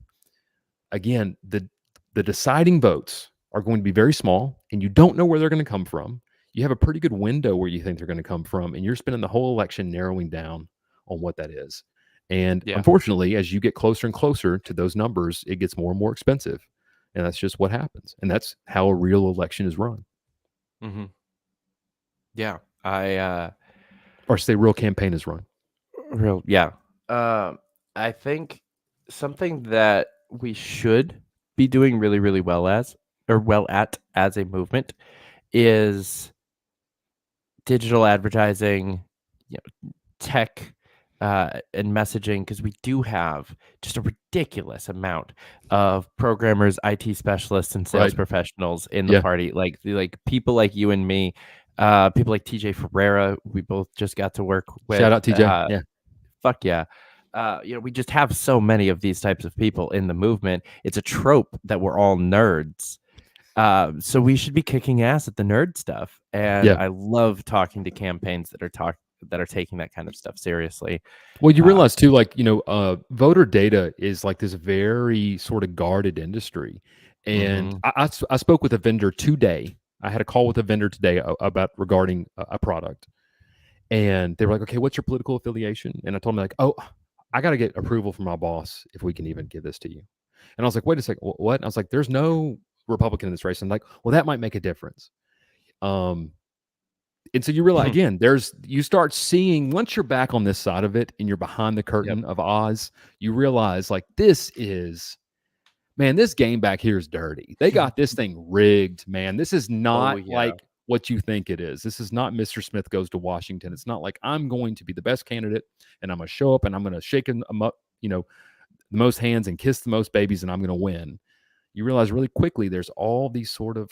again, the deciding votes are going to be very small, and you don't know where they're going to come from. You have a pretty good window where you think they're going to come from, and you're spending the whole election narrowing down on what that is. And unfortunately, as you get closer and closer to those numbers, it gets more and more expensive. And that's just what happens. And that's how a real election is run. Mm-hmm. Yeah. Or say real campaign is run. I think something that we should be doing really, really well at as a movement is digital advertising, tech, and messaging, because we do have just a ridiculous amount of programmers, IT specialists, and sales professionals in the party. Like people like you and me, people like TJ Ferreira, we both just got to work with. Shout out TJ. Fuck yeah. We just have so many of these types of people in the movement. It's a trope that we're all nerds. So we should be kicking ass at the nerd stuff. And I love talking to campaigns that are taking that kind of stuff seriously. Well, you realize too, voter data is like this very sort of guarded industry. And I spoke with a vendor today. I had a call with a vendor today regarding a product. And they were like, okay, what's your political affiliation? And I told them, like, oh, I got to get approval from my boss if we can even give this to you. And I was like, wait a second, what? And I was like, there's no Republican in this race. And I'm like, well, that might make a difference. And so you realize, again, you start seeing, once you're back on this side of it and you're behind the curtain of Oz, you realize, like, this is man, this game back here is dirty. They got this thing rigged, man. This is not like what you think it is. This is not Mr. Smith Goes to Washington. It's not like I'm going to be the best candidate and I'm going to show up and I'm going to shake them up, the most hands and kiss the most babies and I'm going to win. You realize really quickly there's all these sort of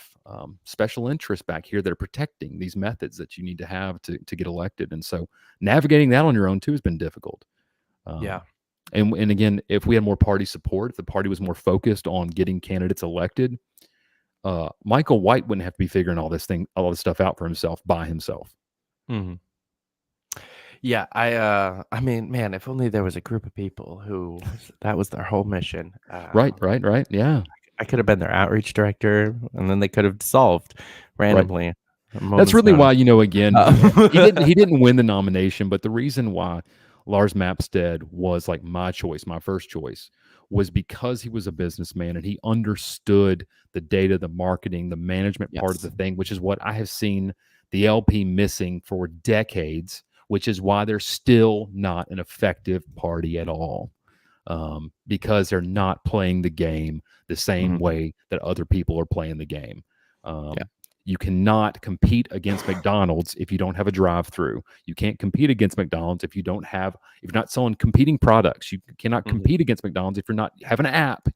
special interests back here that are protecting these methods that you need to have to get elected. And so navigating that on your own too has been difficult. And again, if we had more party support, if the party was more focused on getting candidates elected, Michael White wouldn't have to be figuring all this stuff out for himself by himself. Mm-hmm. Yeah, I mean, man, if only there was a group of people who that was their whole mission. Right. Yeah, I could have been their outreach director, and then they could have dissolved randomly. Right. That's really why, again, he didn't win the nomination, but the reason why Lars Mapstead was like my choice, my first choice, was because he was a businessman and he understood the data, the marketing, the management part of the thing, which is what I have seen the LP missing for decades, which is why they're still not an effective party at all, because they're not playing the game the same way that other people are playing the game. You cannot compete against McDonald's if you don't have a drive-through. You can't compete against McDonald's if you're not selling competing products. You cannot compete against McDonald's if you're not having an app.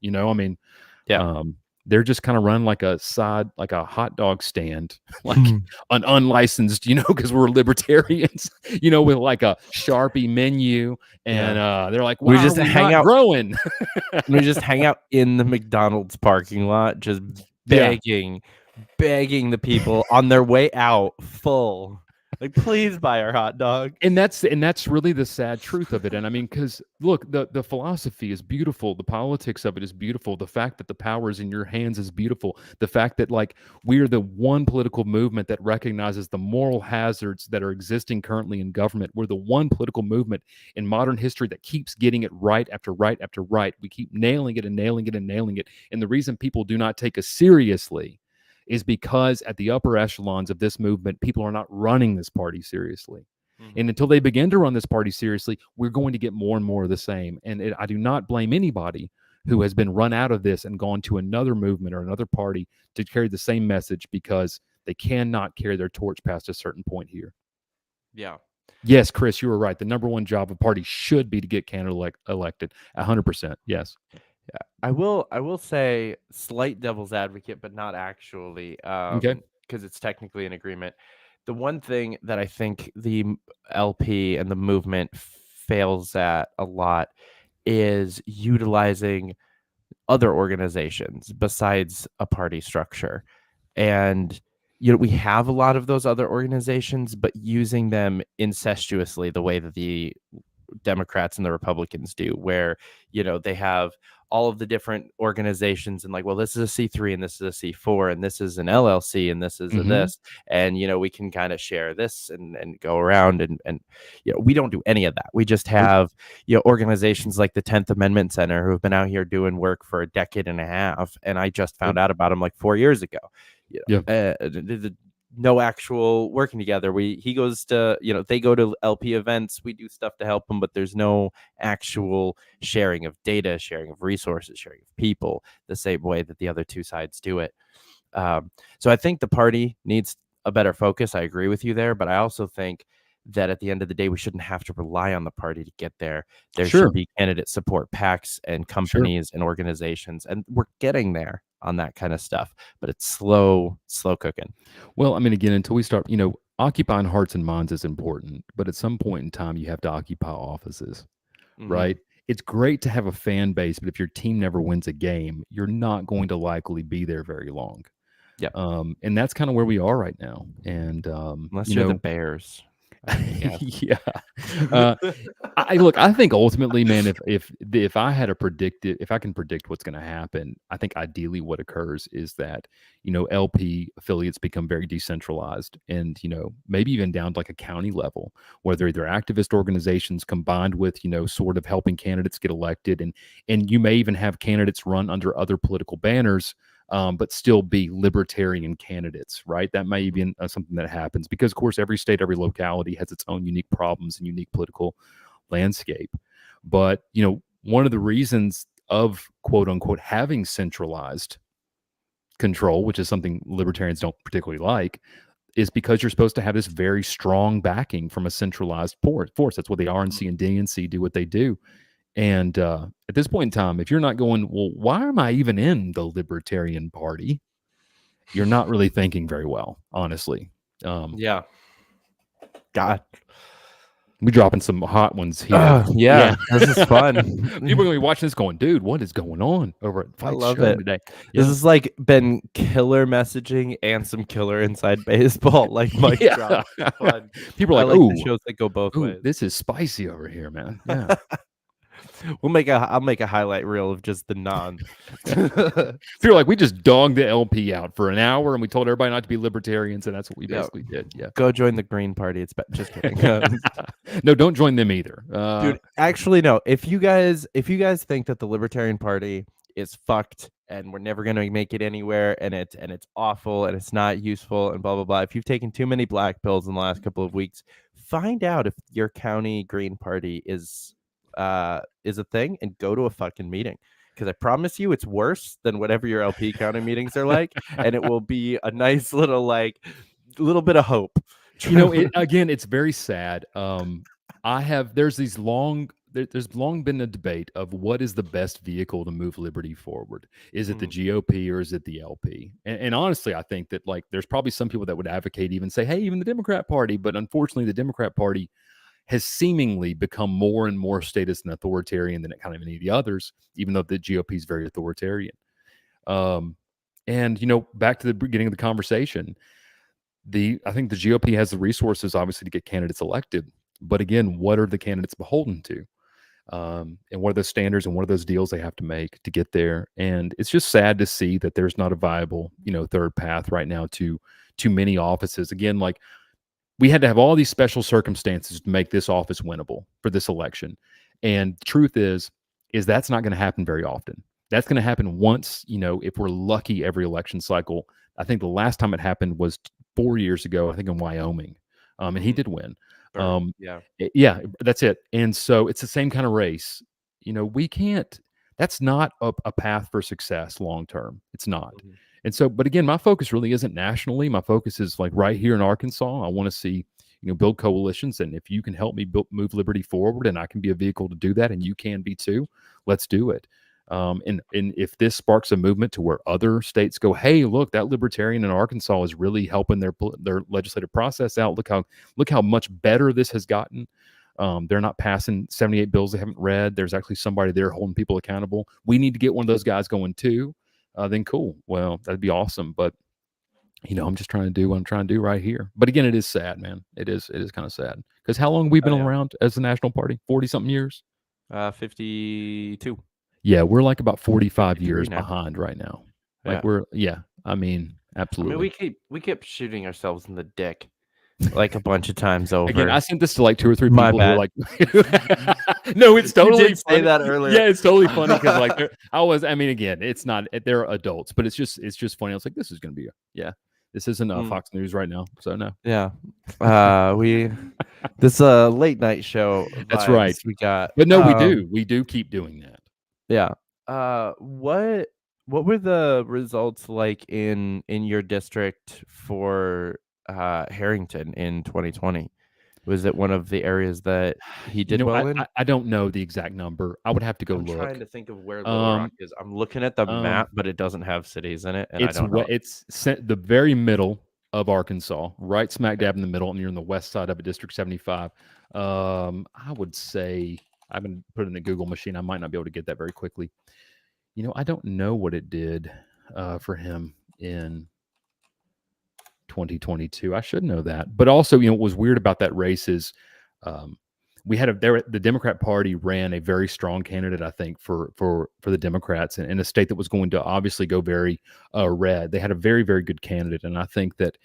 They're just kind of run like a hot dog stand, like an unlicensed, because we're libertarians, with like a Sharpie menu, and they're like, we just hang out growing. We just hang out in the McDonald's parking lot, just begging the people on their way out full, like, please buy our hot dog. And that's really the sad truth of it. And I mean, because look, the philosophy is beautiful, the politics of it is beautiful, the fact that the power is in your hands is beautiful, the fact that like we are the one political movement that recognizes the moral hazards that are existing currently in government. We're the one political movement in modern history that keeps getting it right after right after right. We keep nailing it and nailing it and nailing it. And the reason people do not take us seriously is because at the upper echelons of this movement, people are not running this party seriously. And until they begin to run this party seriously, we're going to get more and more of the same. And I do not blame anybody who has been run out of this and gone to another movement or another party to carry the same message, because they cannot carry their torch past a certain point here. Yeah. Yes, Chris, you were right. The number one job of party should be to get candidate elected. 100%. Yes. Yeah, I will say slight devil's advocate, but not actually, because it's technically an agreement. The one thing that I think the LP and the movement fails at a lot is utilizing other organizations besides a party structure. And we have a lot of those other organizations, but using them incestuously the way that the Democrats and the Republicans do, where they have all of the different organizations and like, well, this is a C3 and this is a C4 and this is an LLC and this is a this, and we can kind of share this and go around and we don't do any of that. We just have organizations like the 10th Amendment Center who have been out here doing work for a decade and a half, and I just found out about them like 4 years ago. No actual working together. He goes to, they go to LP events. We do stuff to help them, but there's no actual sharing of data, sharing of resources, sharing of people the same way that the other two sides do it. So I think the party needs a better focus. I agree with you there, but I also think that at the end of the day, we shouldn't have to rely on the party to get there. There should be candidate support PACs and companies and organizations, and we're getting there on that kind of stuff, but it's slow cooking. Well, I mean, again, until we start, occupying hearts and minds is important, but at some point in time, you have to occupy offices, right? It's great to have a fan base, but if your team never wins a game, you're not going to likely be there very long. Yeah. And that's kind of where we are right now. And unless you're the Bears. Yeah. I think ultimately, man, if I had if I can predict what's going to happen, I think ideally what occurs is that, LP affiliates become very decentralized and, maybe even down to like a county level, where they're either activist organizations combined with, sort of helping candidates get elected. And you may even have candidates run under other political banners, but still be libertarian candidates, right? That may be something that happens because, of course, every state, every locality has its own unique problems and unique political landscape. But, one of the reasons of quote unquote having centralized control, which is something libertarians don't particularly like, is because you're supposed to have this very strong backing from a centralized force. That's what the RNC and DNC do what they do. And at this point in time, if you're not going, well, why am I even in the Libertarian Party? You're not really thinking very well, honestly. Yeah. God. We dropping some hot ones here. Yeah, this is fun. People are gonna be watching this going, dude, what is going on over at I Fite love Show it. today? This has like been killer messaging and some killer inside baseball. Like Mike drop. Fun. People are I like, like ooh, the shows that go both ways. this is spicy over here, man. Yeah. I'll make a highlight reel of just the non. People are like, we just dogged the LP out for an hour and we told everybody not to be libertarians, and that's what we basically did. Yeah. Go join the Green Party. It's just kidding. No, don't join them either. Dude, actually, no. If you guys think that the Libertarian Party is fucked and we're never gonna make it anywhere and it's awful and it's not useful and blah blah blah, if you've taken too many black pills in the last couple of weeks, find out if your county Green Party is a thing and go to a fucking meeting, because I promise you it's worse than whatever your LP county meetings are like, and it will be a nice little bit of hope. Again, it's very sad. There's long been a debate of what is the best vehicle to move liberty forward. Is it the GOP or is it the LP? And honestly, I think that there's probably some people that would advocate even say, hey, even the Democrat Party, but unfortunately the Democrat Party has seemingly become more and more statist and authoritarian than kind of any of the others, even though the GOP is very authoritarian. And back to the beginning of the conversation, I think the GOP has the resources, obviously, to get candidates elected. But again, what are the candidates beholden to? And what are those standards and what are those deals they have to make to get there? And it's just sad to see that there's not a viable, third path right now to many offices. Again, we had to have all these special circumstances to make this office winnable for this election. And the truth is that's not going to happen very often. That's going to happen once, if we're lucky, every election cycle. I think the last time it happened was 4 years ago, I think in Wyoming. And he did win. Yeah, that's it. And so it's the same kind of race. That's not a path for success long-term. It's not. Mm-hmm. And so, but again, my focus really isn't nationally. My focus is right here in Arkansas. I want to see, build coalitions. And if you can help me move liberty forward and I can be a vehicle to do that and you can be too, let's do it. And if this sparks a movement to where other states go, hey, look, that libertarian in Arkansas is really helping their legislative process out. Look how much better this has gotten. They're not passing 78 bills they haven't read. There's actually somebody there holding people accountable. We need to get one of those guys going too. Then cool. Well, that'd be awesome. But I'm just trying to do what I'm trying to do right here. But again, it is sad, man. It is kind of sad. Because how long have we been around as the national party? 40-something years? 52. Yeah, we're about 45 years behind right now. Absolutely. I mean, we keep shooting ourselves in the dick a bunch of times over. Again, I sent this to 2 or 3 people. My bad. Who are no, it's totally. You did say that earlier. Yeah, it's totally funny because again, it's not. They're adults, but it's just funny. I was like, this is going to be this isn't Fox News right now, so no. Yeah, this late night show. That's right. We got, but no, we do keep doing that. Yeah. What were the results like in your district for Harrington in 2020? Was it one of the areas that he did well in? I don't know the exact number. I would have to go look. I'm trying to think of where Little Rock is. I'm looking at the map, but it doesn't have cities in it, and I don't know. It's the very middle of Arkansas, right smack dab in the middle, and you're on the west side of it, District 75. I would say, I haven't put it in the Google machine. I might not be able to get that very quickly. I don't know what it did for him in 2022. I should know that. But also, what was weird about that race is we had the Democrat Party ran a very strong candidate, I think, for the Democrats in a state that was going to obviously go very red. They had a very, very good candidate, and I think that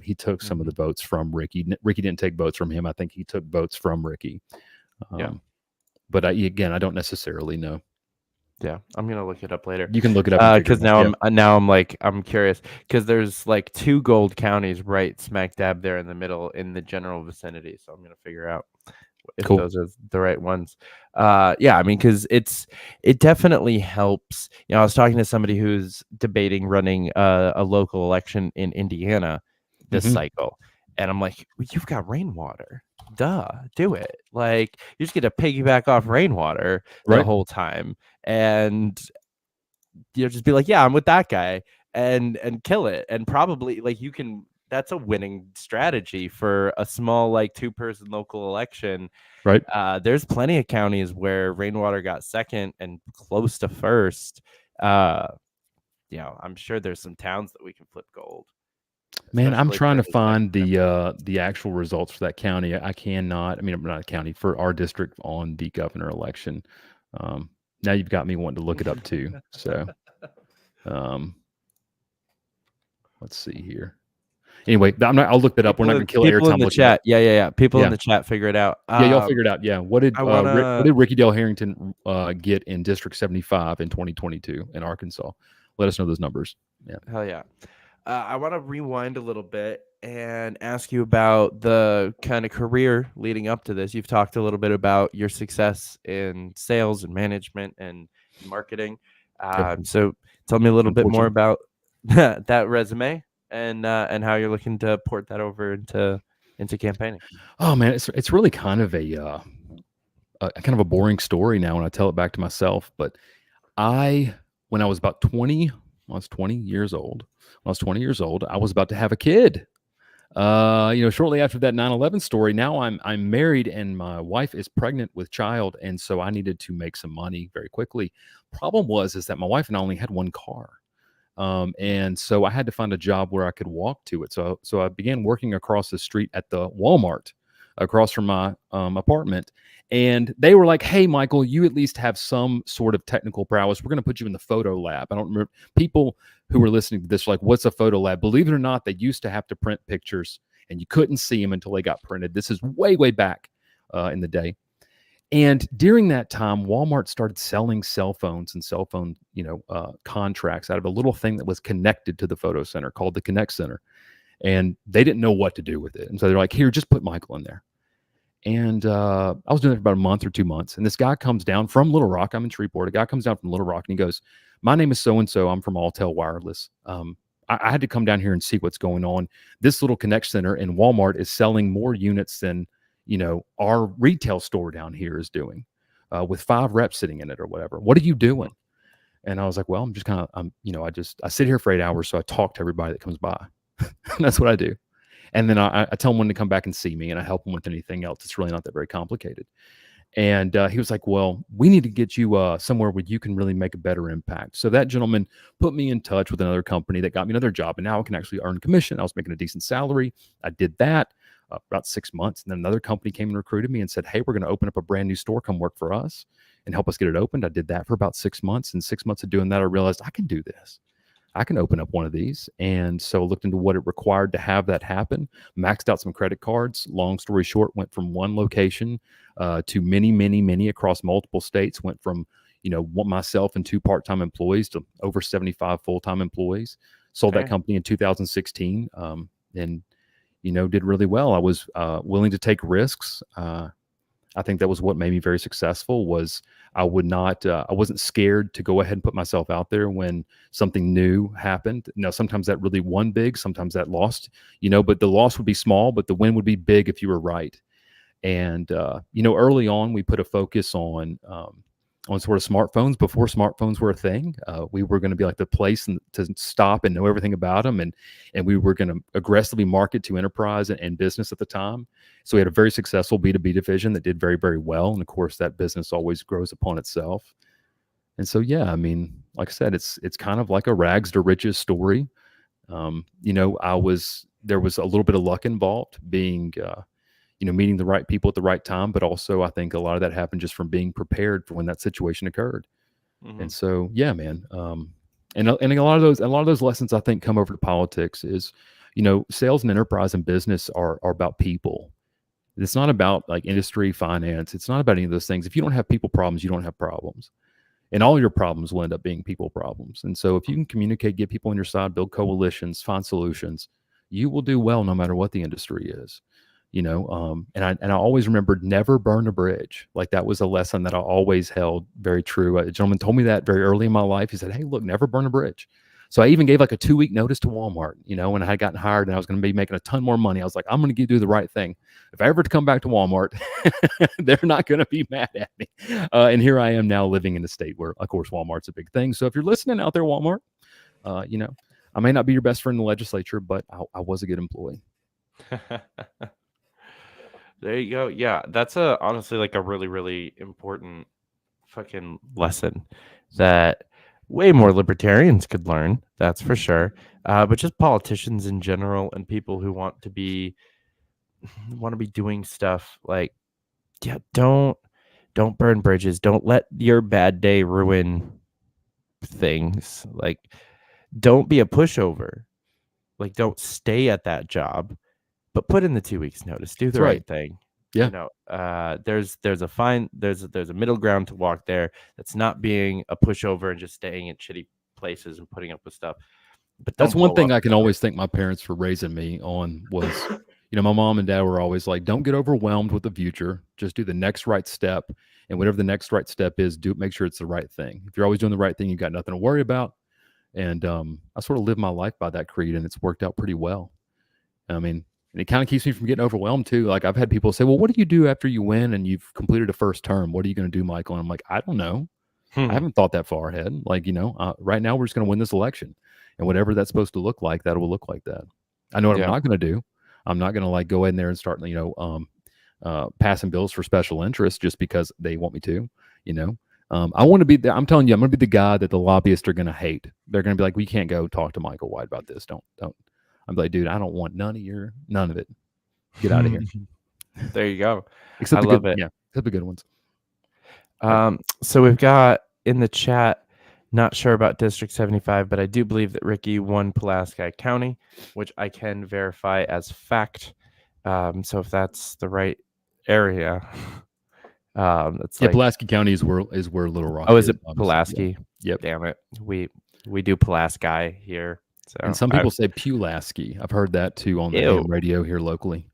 he took some of the votes from Ricky. Ricky didn't take votes from him. I think he took votes from Ricky. But again, I don't necessarily know. Yeah, I'm gonna look it up later. You can look it up because I'm curious because there's 2 gold counties right smack dab there in the middle in the general vicinity. So I'm gonna figure out if Cool. those are the right ones. Yeah, I mean, because it definitely helps. You know, I was talking to somebody who's debating running a local election in Indiana this Mhm. cycle, and I'm like, you've got rainwater. Duh, do it. Like, you just get to piggyback off rainwater the Right. whole time, and just be like, yeah, I'm with that guy, and kill it. And probably like you can. That's a winning strategy for a small like 2-person local election. Right. There's plenty of counties where rainwater got second and close to first. I'm sure there's some towns that we can flip gold. Man, I'm especially trying for to the find next the actual results for that county. I cannot. I mean, not a county, for our district on the governor election. Now you've got me wanting to look it up too. So, let's see here. Anyway, I'll look that up. We're not going to kill people airtime in the looking it up. chat. Yeah. People in Yeah. the chat figure it out. Yeah, y'all figure it out. Yeah. What did I Ricky Dale Harrington get in District 75 in 2022 in Arkansas? Let us know those numbers. Yeah. Hell yeah. I want to rewind a little bit and ask you about the kind of career leading up to this. You've talked a little bit about your success in sales and management and marketing. So tell me a little bit more about that resume and how you're looking to port that over into campaigning. Oh man, it's really kind of a kind of a boring story now when I tell it back to myself. But when I was about 20, I was 20 years old. When I was 20 years old, I was about to have a kid. Shortly after that 9/11 story, now I'm married and my wife is pregnant with child, and so I needed to make some money very quickly. Problem is that my wife and I only had one car. And so I had to find a job where I could walk to it. So I began working across the street at the Walmart across from my apartment. And they were like, hey, Michael, you at least have some sort of technical prowess. We're going to put you in the photo lab. I don't remember. People who were listening to this were like, what's a photo lab? Believe it or not, they used to have to print pictures and you couldn't see them until they got printed. This is way, way back in the day. And during that time, Walmart started selling cell phones and cell phone, contracts out of a little thing that was connected to the photo center called the Connect Center. And they didn't know what to do with it. And so they're like, here, just put Michael in there. And I was doing it for about a month or 2 months. And this guy comes down from Little Rock. I'm in Shreveport. A guy comes down from Little Rock and he goes, my name is so-and-so. I'm from Alltel Wireless. I had to come down here and see what's going on. This little Connect Center in Walmart is selling more units than our retail store down here is doing, with 5 reps sitting in it or whatever. What are you doing? And I was like, well, I'm just kind of, I sit here for 8 hours. So I talk to everybody that comes by. That's what I do. And then I tell them when to come back and see me, and I help them with anything else. It's really not that very complicated. And he was like, well, we need to get you somewhere where you can really make a better impact. So that gentleman put me in touch with another company that got me another job, and now I can actually earn commission. I was making a decent salary. I did that about 6 months. And then another company came and recruited me and said, hey, we're going to open up a brand new store. Come work for us and help us get it opened. I did that for about 6 months. And 6 months of doing that, I realized I can do this. I can open up one of these. And so I looked into what it required to have that happen, maxed out some credit cards. Long story short, went from one location to many, many, many across multiple states. Went from, myself and 2 part-time employees to over 75 full-time employees. Sold that company in 2016 and, did really well. I was willing to take risks. I think that was what made me very successful. Was I wasn't scared to go ahead and put myself out there when something new happened. Sometimes that really won big, sometimes that lost, but the loss would be small, but the win would be big if you were right. And, early on, we put a focus on sort of smartphones before smartphones were a thing. We were going to be like the place to stop and know everything about them. And we were going to aggressively market to enterprise and business at the time. So we had a very successful B2B division that did very, very well. And of course, that business always grows upon itself. And so, yeah, I mean, like I said, it's kind of like a rags to riches story. There was a little bit of luck involved, being, meeting the right people at the right time. But also, I think a lot of that happened just from being prepared for when that situation occurred. Mm-hmm. And so, yeah, man. And a lot of those lessons, I think, come over to politics. Is, sales and enterprise and business are about people. It's not about like industry, finance. It's not about any of those things. If you don't have people problems, you don't have problems. And all your problems will end up being people problems. And so if you can communicate, get people on your side, build coalitions, find solutions, you will do well no matter what the industry is. And I always remembered never burn a bridge. Like that was a lesson that I always held very true. A gentleman told me that very early in my life. He said, "Hey, look, never burn a bridge." So I even gave like a 2-week notice to Walmart, when I had gotten hired and I was going to be making a ton more money. I was like, I'm going to do the right thing. If I ever come back to Walmart, they're not going to be mad at me. And here I am now living in a state where, of course, Walmart's a big thing. So if you're listening out there, Walmart, I may not be your best friend in the legislature, but I was a good employee. There you go. Yeah, that's honestly like a really, really important fucking lesson that way more libertarians could learn. That's for sure. But just politicians in general and people who want to be doing stuff like, yeah, don't burn bridges. Don't let your bad day ruin things. Like, don't be a pushover. Like, don't stay at that job. But put in the 2 weeks notice. Do the right thing. Yeah. There's a middle ground to walk there. That's not being a pushover and just staying in shitty places and putting up with stuff. But that's one thing I can always thank my parents for raising me on was, my mom and dad were always like, don't get overwhelmed with the future. Just do the next right step. And whatever the next right step is, make sure it's the right thing. If you're always doing the right thing, you got nothing to worry about. And I sort of live my life by that creed, and it's worked out pretty well. And it kind of keeps me from getting overwhelmed too. Like I've had people say, well, what do you do after you win and you've completed a first term? What are you going to do, Michael? And I'm like, I don't know. I haven't thought that far ahead. Like, right now we're just going to win this election, and whatever that's supposed to look like, that will look like that. I know what I'm not going to do. I'm not going to like go in there and start, passing bills for special interests just because they want me to, I want to be I'm telling you, I'm going to be the guy that the lobbyists are going to hate. They're going to be like, we can't go talk to Michael White about this. Don't. I'm like, dude, I don't want none of it. Get out of here. There you go. Except I love it. Yeah, except the good ones. So we've got in the chat, not sure about District 75, but I do believe that Ricky won Pulaski County, which I can verify as fact. So if that's the right area, that's Pulaski County is where Little Rock. Oh, is it Pulaski? Yeah. Yep. Damn it. We do Pulaski here. So and some people say Pulaski. I've heard that too on the AM radio here locally.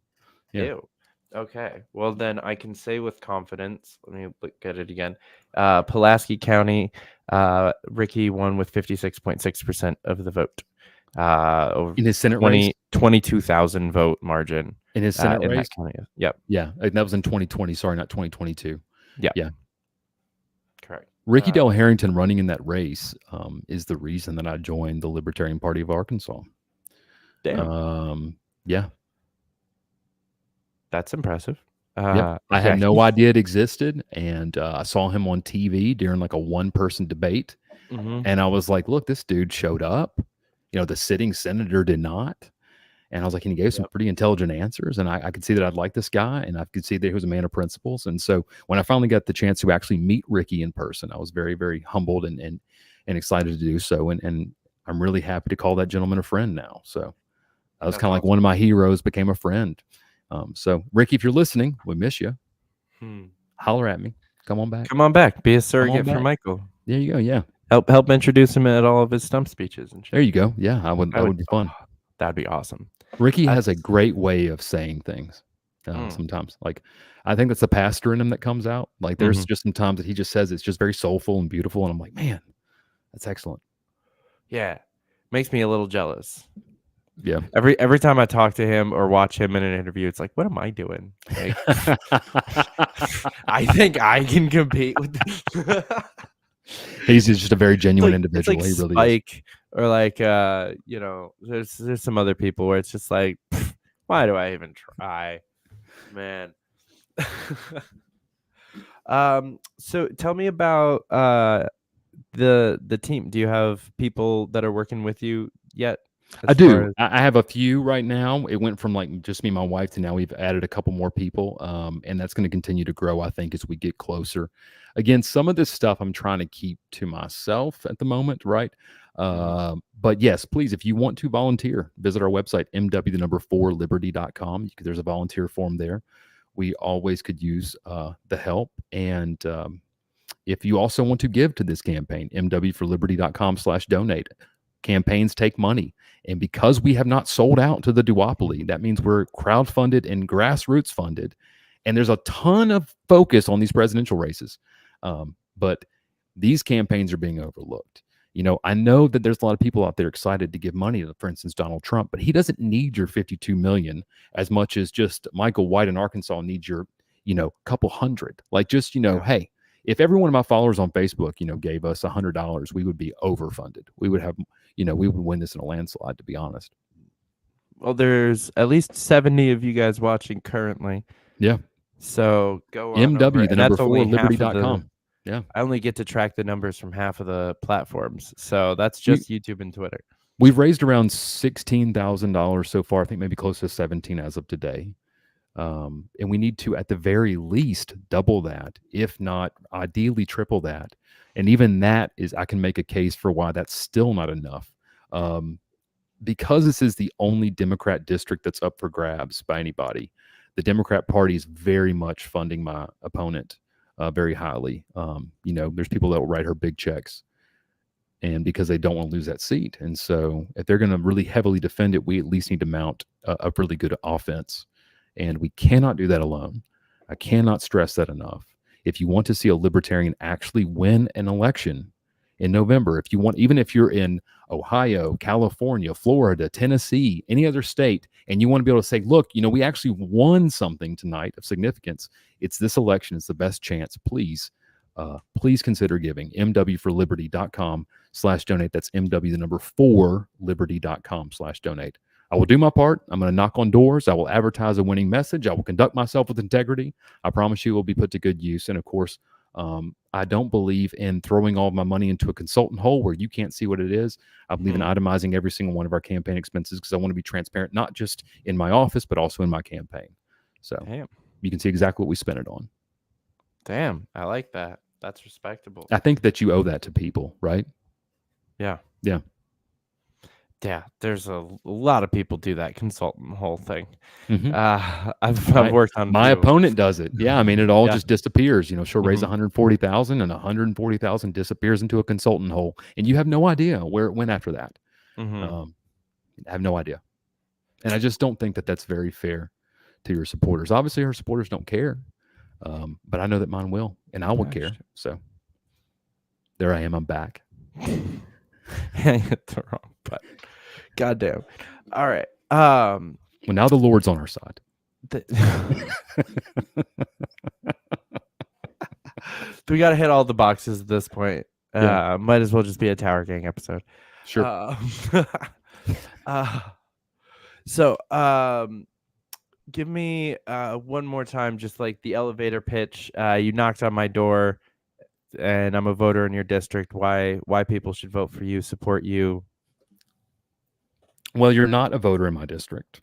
Yeah. Ew. Okay. Well, then I can say with confidence, let me look at it again. Pulaski County, Ricky won with 56.6% of the vote. Over in his Senate race? 22,000 vote margin. In his Senate in race? That county. Yep. Yeah. That was in 2020. Sorry, not 2022. Yeah. Correct. Ricky Del Harrington running in that race is the reason that I joined the Libertarian Party of Arkansas. Damn. Yeah. That's impressive. I had no idea it existed, and I saw him on TV during like a one-person debate, and I was like, look, this dude showed up. The sitting senator did not. And I was like, and he gave some pretty intelligent answers, and I could see that I'd like this guy, and I could see that he was a man of principles. And so when I finally got the chance to actually meet Ricky in person, I was very, very humbled and excited to do so. And I'm really happy to call that gentleman a friend now. So I was kind of like one of my heroes became a friend. So Ricky, if you're listening, we miss you. Holler at me. Come on back. Come on back. Be a surrogate for Michael. There you go. Yeah. Help introduce him at all of his stump speeches and shit. There you go. Yeah, that would be fun. That'd be awesome. Ricky has a great way of saying things. Sometimes, like, I think that's the pastor in him that comes out. Like, there's just some times that he just says it's just very soulful and beautiful, and I'm like, man, that's excellent. Yeah, makes me a little jealous. Yeah. Every time I talk to him or watch him in an interview, it's like, what am I doing? Like, I think I can compete with this. He's just a very genuine individual. It's like he really Spike, or like there's some other people where it's just like, why do I even try, man? So tell me about the team. Do you have people that are working with you yet? I do. I have a few right now. It went from like just me and my wife to now we've added a couple more people. And that's going to continue to grow, I think, as we get closer. Again, some of this stuff I'm trying to keep to myself at the moment, right? But yes, please, if you want to volunteer, visit our website, mw4liberty.com. There's a volunteer form there. We always could use the help. And if you also want to give to this campaign, mw4liberty.com/donate. Campaigns take money. And because we have not sold out to the duopoly, that means we're crowdfunded and grassroots funded. And there's a ton of focus on these presidential races. But these campaigns are being overlooked. I know that there's a lot of people out there excited to give money to, for instance, Donald Trump, but he doesn't need your 52 million as much as just Michael White in Arkansas needs your, couple hundred. Like just, hey, if every one of my followers on Facebook, gave us $100, we would be overfunded. We would have, we would win this in a landslide, to be honest. Well, there's at least 70 of you guys watching currently. Yeah. So go on MW, over, the number 4, liberty.com. Yeah. I only get to track the numbers from half of the platforms. So that's just YouTube and Twitter. We've raised around $16,000 so far. I think maybe close to 17 as of today. And we need to, at the very least, double that, if not ideally triple that. And even that is, I can make a case for why that's still not enough. Because this is the only Democrat district that's up for grabs by anybody, the Democrat Party is very much funding my opponent very highly. There's people that will write her big checks, and because they don't want to lose that seat. And so if they're going to really heavily defend it, we at least need to mount a really good offense. And we cannot do that alone. I cannot stress that enough. If you want to see a libertarian actually win an election in November, even if you're in Ohio, California, Florida, Tennessee, any other state, and you want to be able to say, look, we actually won something tonight of significance. It's this election. It's the best chance. Please consider giving. MWforliberty.com/donate. That's MW, the number 4, liberty.com/donate. I will do my part. I'm going to knock on doors. I will advertise a winning message. I will conduct myself with integrity. I promise you it will be put to good use. And of course, I don't believe in throwing all of my money into a consultant hole where you can't see what it is. I believe in itemizing every single one of our campaign expenses because I want to be transparent, not just in my office, but also in my campaign. So you can see exactly what we spent it on. Damn, I like that. That's respectable. I think that you owe that to people, right? Yeah. Yeah. Yeah, there's a lot of people do that consultant whole thing. Mm-hmm. I've worked on my opponent does it. Yeah, I mean it all just disappears. She'll raise 140,000, and 140,000 disappears into a consultant hole, and you have no idea where it went after that. I have no idea, and I just don't think that that's very fair to your supporters. Obviously, her supporters don't care, but I know that mine will, and I will care. So there I am. I'm back. Hit the wrong button. Goddamn. All right. Well, now the Lord's on our side. We got to hit all the boxes at this point. Might as well just be a Tower Gang episode. Sure. So, give me one more time, just like the elevator pitch. You knocked on my door, and I'm a voter in your district. Why people should vote for you, support you? Well, you're not a voter in my district.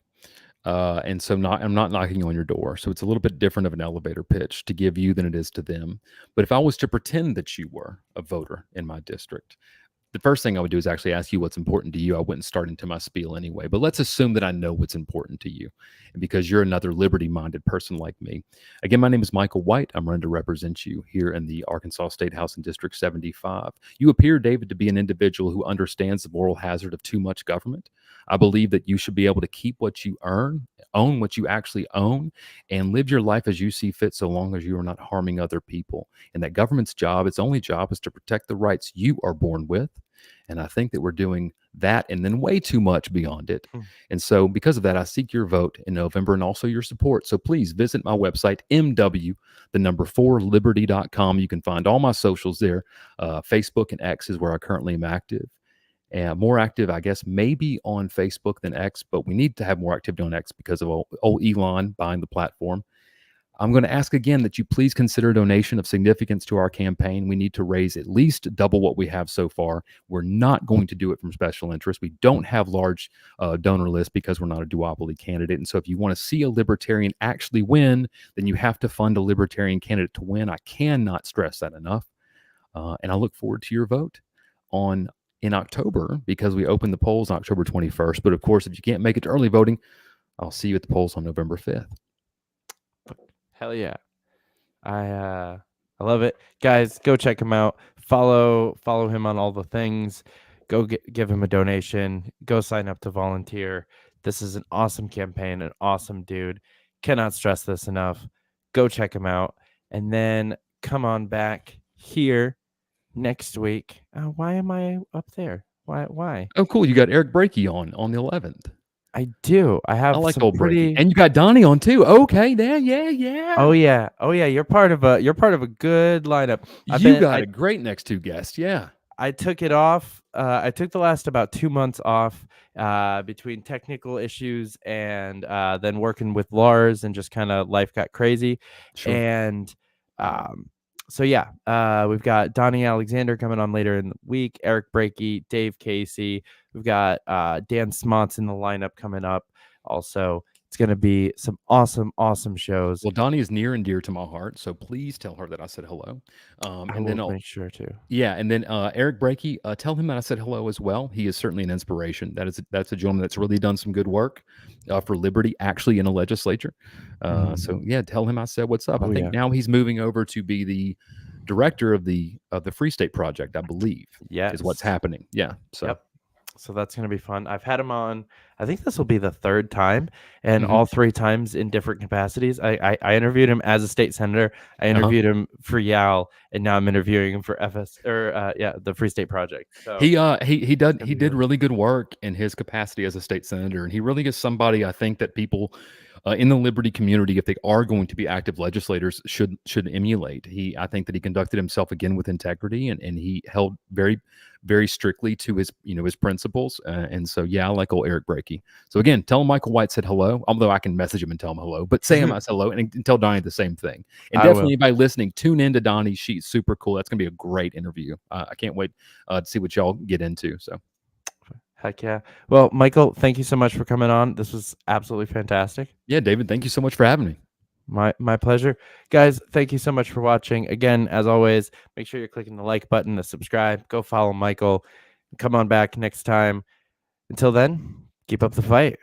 And so I'm not knocking on your door. So it's a little bit different of an elevator pitch to give you than it is to them. But if I was to pretend that you were a voter in my district, the first thing I would do is actually ask you what's important to you. I wouldn't start into my spiel anyway, but let's assume that I know what's important to you. And because you're another liberty-minded person like me. Again, my name is Michael White. I'm running to represent you here in the Arkansas State House in District 75. You appear, David, to be an individual who understands the moral hazard of too much government. I believe that you should be able to keep what you earn, own what you actually own, and live your life as you see fit so long as you are not harming other people. And that government's job, its only job, is to protect the rights you are born with. And I think that we're doing that and then way too much beyond it. And so because of that, I seek your vote in November and also your support. So please visit my website, MW4Liberty.com. You can find all my socials there. Facebook and X is where I currently am active. And more active, I guess, maybe on Facebook than X, but we need to have more activity on X because of old Elon buying the platform. I'm going to ask again that you please consider a donation of significance to our campaign. We need to raise at least double what we have so far. We're not going to do it from special interest. We don't have large donor lists because we're not a duopoly candidate. And so if you want to see a libertarian actually win, then you have to fund a libertarian candidate to win. I cannot stress that enough. And I look forward to your vote in October because we open the polls on October 21st. But of course, if you can't make it to early voting, I'll see you at the polls on November 5th. Hell yeah. I love it. Guys, go check him out. Follow him on all the things. go give him a donation. Go sign up to volunteer. This is an awesome campaign, an awesome dude. Cannot stress this enough. Go check him out. And then come on back here next week. Why am I up there? Why? Oh, cool. You got Eric Brakey on the 11th. I do. I have I like some old pretty... Brakey. And you got Donnie on too. Okay, yeah. Oh yeah. You're part of a good lineup. You got a great next two guests. Yeah. I took it off. I took the last about 2 months off between technical issues and then working with Lars, and just kind of life got crazy. Sure. And so yeah, we've got Donnie Alexander coming on later in the week, Eric Brakey, Dave Casey. We've got Dan Smots in the lineup coming up. Also, it's going to be some awesome shows. Well, Donnie is near and dear to my heart, so please tell her that I said hello. Then I'll make sure to. Yeah, and then Eric Brakey, tell him that I said hello as well. He is certainly an inspiration. That's a gentleman that's really done some good work for liberty, actually in a legislature. So yeah, tell him I said what's up. I think now he's moving over to be the director of the Free State Project, I believe. Yeah, is what's happening. Yeah. So. Yep. So that's going to be fun. I've had him on, I think this will be the third time, and all 3 times in different capacities. I interviewed him as a state senator. I interviewed him for YAL, and now I'm interviewing him for the Free State Project. So he did really good work in his capacity as a state senator, and he really is somebody I think that people in the liberty community, if they are going to be active legislators, should emulate. I think that he conducted himself again with integrity, and he held very, very strictly to his principles. And so, yeah, I like old Eric Brakey. So again, tell him Michael White said hello, although I can message him and tell him hello, but say him I said hello, and tell Donnie the same thing. And definitely anybody listening, tune in to Donnie's sheet. Super cool. That's going to be a great interview. I can't wait to see what y'all get into. So. Heck yeah. Well, Michael, thank you so much for coming on. This was absolutely fantastic. Yeah, David, thank you so much for having me. My pleasure. Guys, thank you so much for watching. Again, as always, make sure you're clicking the like button, the subscribe. Go follow Michael. Come on back next time. Until then, keep up the fight.